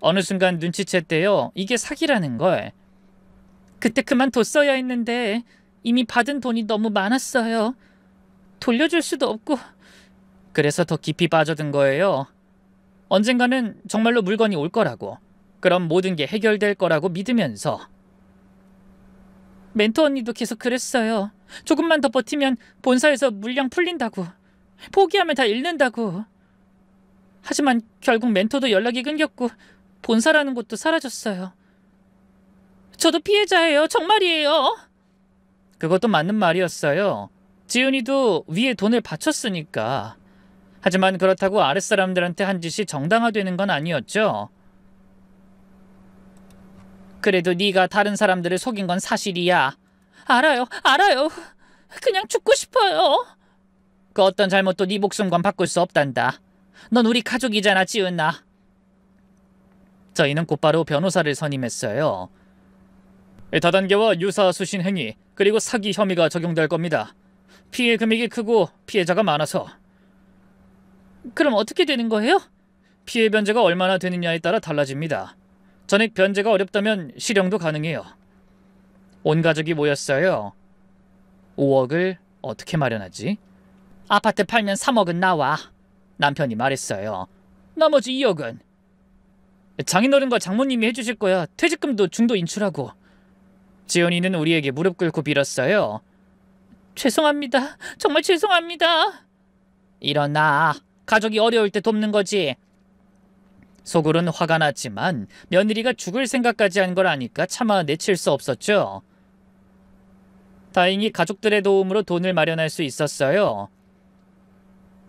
A: 어느 순간 눈치챘대요. 이게 사기라는 걸. 그때 그만뒀어야 했는데 이미 받은 돈이 너무 많았어요. 돌려줄 수도 없고. 그래서 더 깊이 빠져든 거예요. 언젠가는 정말로 물건이 올 거라고. 그럼 모든 게 해결될 거라고 믿으면서. 멘토 언니도 계속 그랬어요. 조금만 더 버티면 본사에서 물량 풀린다고. 포기하면 다 잃는다고. 하지만 결국 멘토도 연락이 끊겼고 본사라는 곳도 사라졌어요. 저도 피해자예요. 정말이에요. 그것도 맞는 말이었어요. 지은이도 위에 돈을 바쳤으니까. 하지만 그렇다고 아랫사람들한테 한 짓이 정당화되는 건 아니었죠. 그래도 네가 다른 사람들을 속인 건 사실이야. 알아요. 그냥 죽고 싶어요. 그 어떤 잘못도 네 목숨과 바꿀 수 없단다. 넌 우리 가족이잖아, 지은아. 저희는 곧바로 변호사를 선임했어요. 다단계와 유사 수신 행위 그리고 사기 혐의가 적용될 겁니다. 피해 금액이 크고 피해자가 많아서. 그럼 어떻게 되는 거예요? 피해 변제가 얼마나 되느냐에 따라 달라집니다. 전액 변제가 어렵다면 실형도 가능해요. 온 가족이 모였어요. 5억을 어떻게 마련하지? 아파트 팔면 3억은 나와. 남편이 말했어요. 나머지 2억은? 장인어른과 장모님이 해주실 거야. 퇴직금도 중도 인출하고. 지연이는 우리에게 무릎 꿇고 빌었어요. 죄송합니다. 정말 죄송합니다. 일어나. 가족이 어려울 때 돕는 거지. 속으로는 화가 났지만 며느리가 죽을 생각까지 한 걸 아니까 차마 내칠 수 없었죠. 다행히 가족들의 도움으로 돈을 마련할 수 있었어요.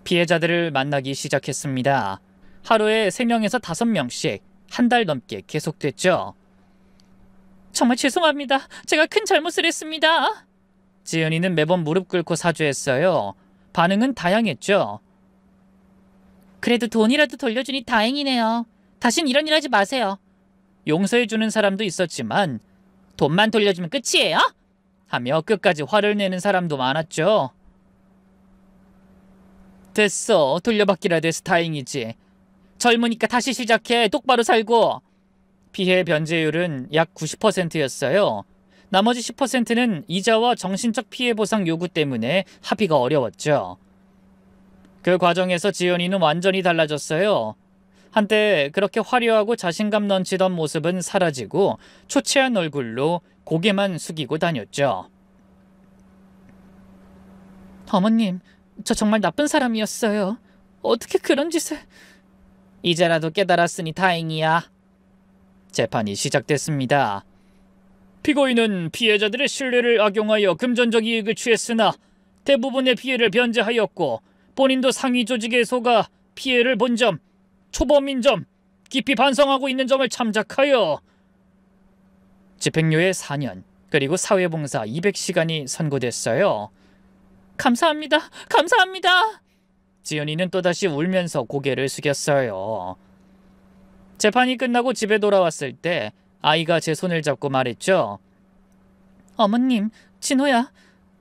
A: 피해자들을 만나기 시작했습니다. 하루에 3명에서 5명씩 한 달 넘게 계속됐죠. 정말 죄송합니다. 제가 큰 잘못을 했습니다. 지은이는 매번 무릎 꿇고 사죄했어요. 반응은 다양했죠. 그래도 돈이라도 돌려주니 다행이네요. 다신 이런 일 하지 마세요. 용서해주는 사람도 있었지만 돈만 돌려주면 끝이에요? 하며 끝까지 화를 내는 사람도 많았죠. 됐어. 돌려받기라도 해서 다행이지. 젊으니까 다시 시작해. 똑바로 살고. 피해 변제율은 약 90%였어요. 나머지 10%는 이자와 정신적 피해 보상 요구 때문에 합의가 어려웠죠. 그 과정에서 지연이는 완전히 달라졌어요. 한때 그렇게 화려하고 자신감 넘치던 모습은 사라지고 초췌한 얼굴로 고개만 숙이고 다녔죠. 어머님, 저 정말 나쁜 사람이었어요. 어떻게 그런 짓을... 이제라도 깨달았으니 다행이야. 재판이 시작됐습니다. 피고인은 피해자들의 신뢰를 악용하여 금전적 이익을 취했으나 대부분의 피해를 변제하였고 본인도 상위 조직에 속아 피해를 본 점, 초범인 점, 깊이 반성하고 있는 점을 참작하여 집행유예 4년 그리고 사회봉사 200시간이 선고됐어요. 감사합니다. 감사합니다. 지연이는 또다시 울면서 고개를 숙였어요. 재판이 끝나고 집에 돌아왔을 때 아이가 제 손을 잡고 말했죠. 어머님, 진호야,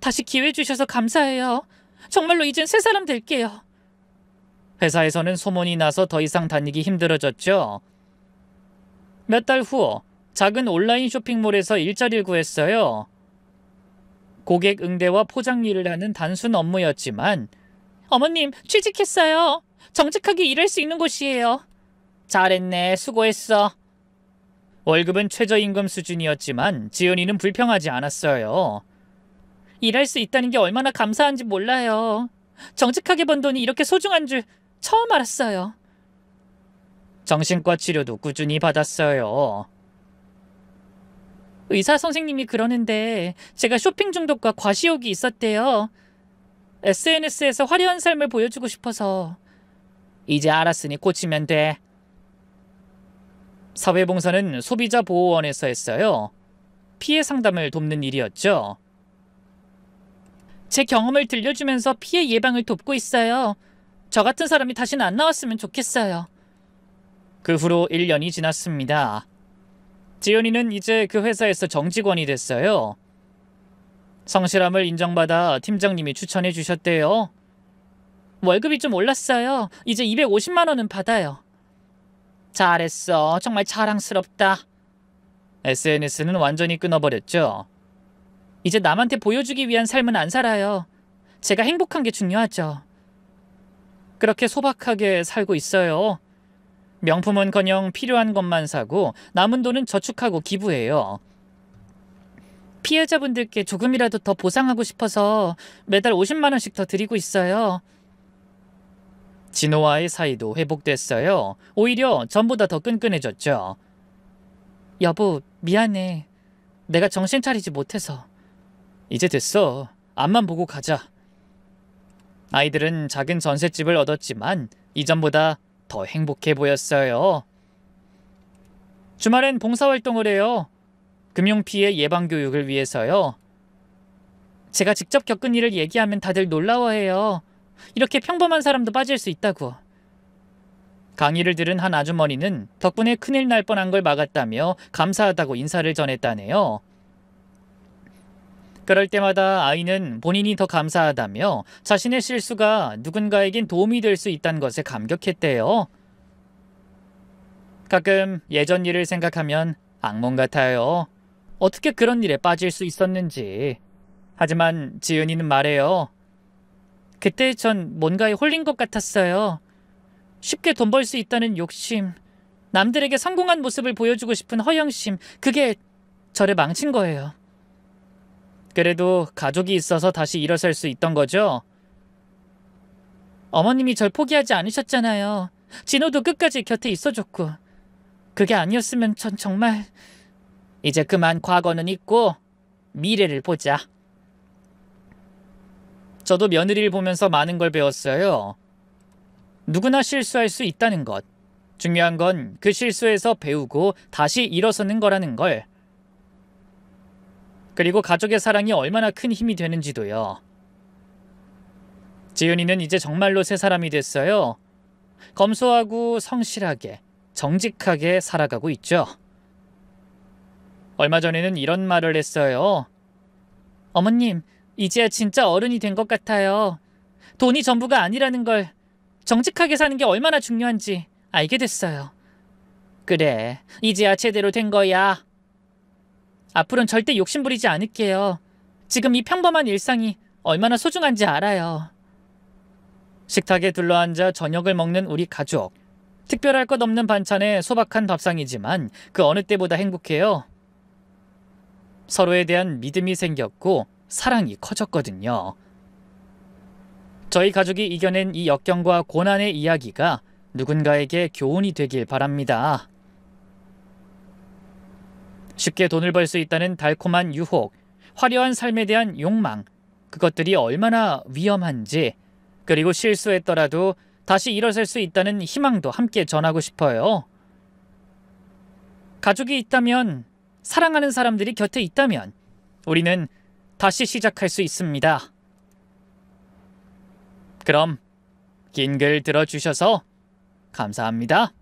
A: 다시 기회 주셔서 감사해요. 정말로 이젠 새 사람 될게요. 회사에서는 소문이 나서 더 이상 다니기 힘들어졌죠. 몇 달 후 작은 온라인 쇼핑몰에서 일자리를 구했어요. 고객 응대와 포장 일을 하는 단순 업무였지만 어머님, 취직했어요. 정직하게 일할 수 있는 곳이에요. 잘했네, 수고했어. 월급은 최저임금 수준이었지만 지은이는 불평하지 않았어요. 일할 수 있다는 게 얼마나 감사한지 몰라요. 정직하게 번 돈이 이렇게 소중한 줄 처음 알았어요. 정신과 치료도 꾸준히 받았어요. 의사 선생님이 그러는데 제가 쇼핑 중독과 과시욕이 있었대요. SNS에서 화려한 삶을 보여주고 싶어서. 이제 알았으니 고치면 돼. 사회봉사는 소비자보호원에서 했어요. 피해 상담을 돕는 일이었죠. 제 경험을 들려주면서 피해 예방을 돕고 있어요. 저 같은 사람이 다시는 안 나왔으면 좋겠어요. 그 후로 1년이 지났습니다. 지연이는 이제 그 회사에서 정직원이 됐어요. 성실함을 인정받아 팀장님이 추천해 주셨대요. 월급이 좀 올랐어요. 이제 250만 원은 받아요. 잘했어. 정말 자랑스럽다. SNS는 완전히 끊어버렸죠. 이제 남한테 보여주기 위한 삶은 안 살아요. 제가 행복한 게 중요하죠. 그렇게 소박하게 살고 있어요. 명품은커녕 필요한 것만 사고 남은 돈은 저축하고 기부해요. 피해자분들께 조금이라도 더 보상하고 싶어서 매달 50만 원씩 더 드리고 있어요. 진호와의 사이도 회복됐어요. 오히려 전보다 더 끈끈해졌죠. 여보, 미안해. 내가 정신 차리지 못해서. 이제 됐어. 앞만 보고 가자. 아이들은 작은 전셋집을 얻었지만 이전보다 더 행복해 보였어요. 주말엔 봉사활동을 해요. 금융피해 예방교육을 위해서요. 제가 직접 겪은 일을 얘기하면 다들 놀라워해요. 이렇게 평범한 사람도 빠질 수 있다고. 강의를 들은 한 아주머니는 덕분에 큰일 날 뻔한 걸 막았다며 감사하다고 인사를 전했다네요. 그럴 때마다 아이는 본인이 더 감사하다며 자신의 실수가 누군가에겐 도움이 될 수 있다는 것에 감격했대요. 가끔 예전 일을 생각하면 악몽 같아요. 어떻게 그런 일에 빠질 수 있었는지. 하지만 지은이는 말해요. 그때 전 뭔가에 홀린 것 같았어요. 쉽게 돈 벌 수 있다는 욕심, 남들에게 성공한 모습을 보여주고 싶은 허영심, 그게 저를 망친 거예요. 그래도 가족이 있어서 다시 일어설 수 있던 거죠. 어머님이 절 포기하지 않으셨잖아요. 진호도 끝까지 곁에 있어줬고. 그게 아니었으면 전 정말... 이제 그만 과거는 잊고 미래를 보자. 저도 며느리를 보면서 많은 걸 배웠어요. 누구나 실수할 수 있다는 것. 중요한 건 그 실수에서 배우고 다시 일어서는 거라는 걸. 그리고 가족의 사랑이 얼마나 큰 힘이 되는지도요. 지은이는 이제 정말로 새 사람이 됐어요. 검소하고 성실하게, 정직하게 살아가고 있죠. 얼마 전에는 이런 말을 했어요. 어머님, 이제야 진짜 어른이 된 것 같아요. 돈이 전부가 아니라는 걸, 정직하게 사는 게 얼마나 중요한지 알게 됐어요. 그래, 이제야 제대로 된 거야. 앞으로는 절대 욕심부리지 않을게요. 지금 이 평범한 일상이 얼마나 소중한지 알아요. 식탁에 둘러앉아 저녁을 먹는 우리 가족. 특별할 것 없는 반찬에 소박한 밥상이지만 그 어느 때보다 행복해요. 서로에 대한 믿음이 생겼고 사랑이 커졌거든요. 저희 가족이 이겨낸 이 역경과 고난의 이야기가 누군가에게 교훈이 되길 바랍니다. 쉽게 돈을 벌 수 있다는 달콤한 유혹, 화려한 삶에 대한 욕망, 그것들이 얼마나 위험한지, 그리고 실수했더라도 다시 일어설 수 있다는 희망도 함께 전하고 싶어요. 가족이 있다면, 사랑하는 사람들이 곁에 있다면 우리는 다시 시작할 수 있습니다. 그럼 긴 글 들어주셔서 감사합니다.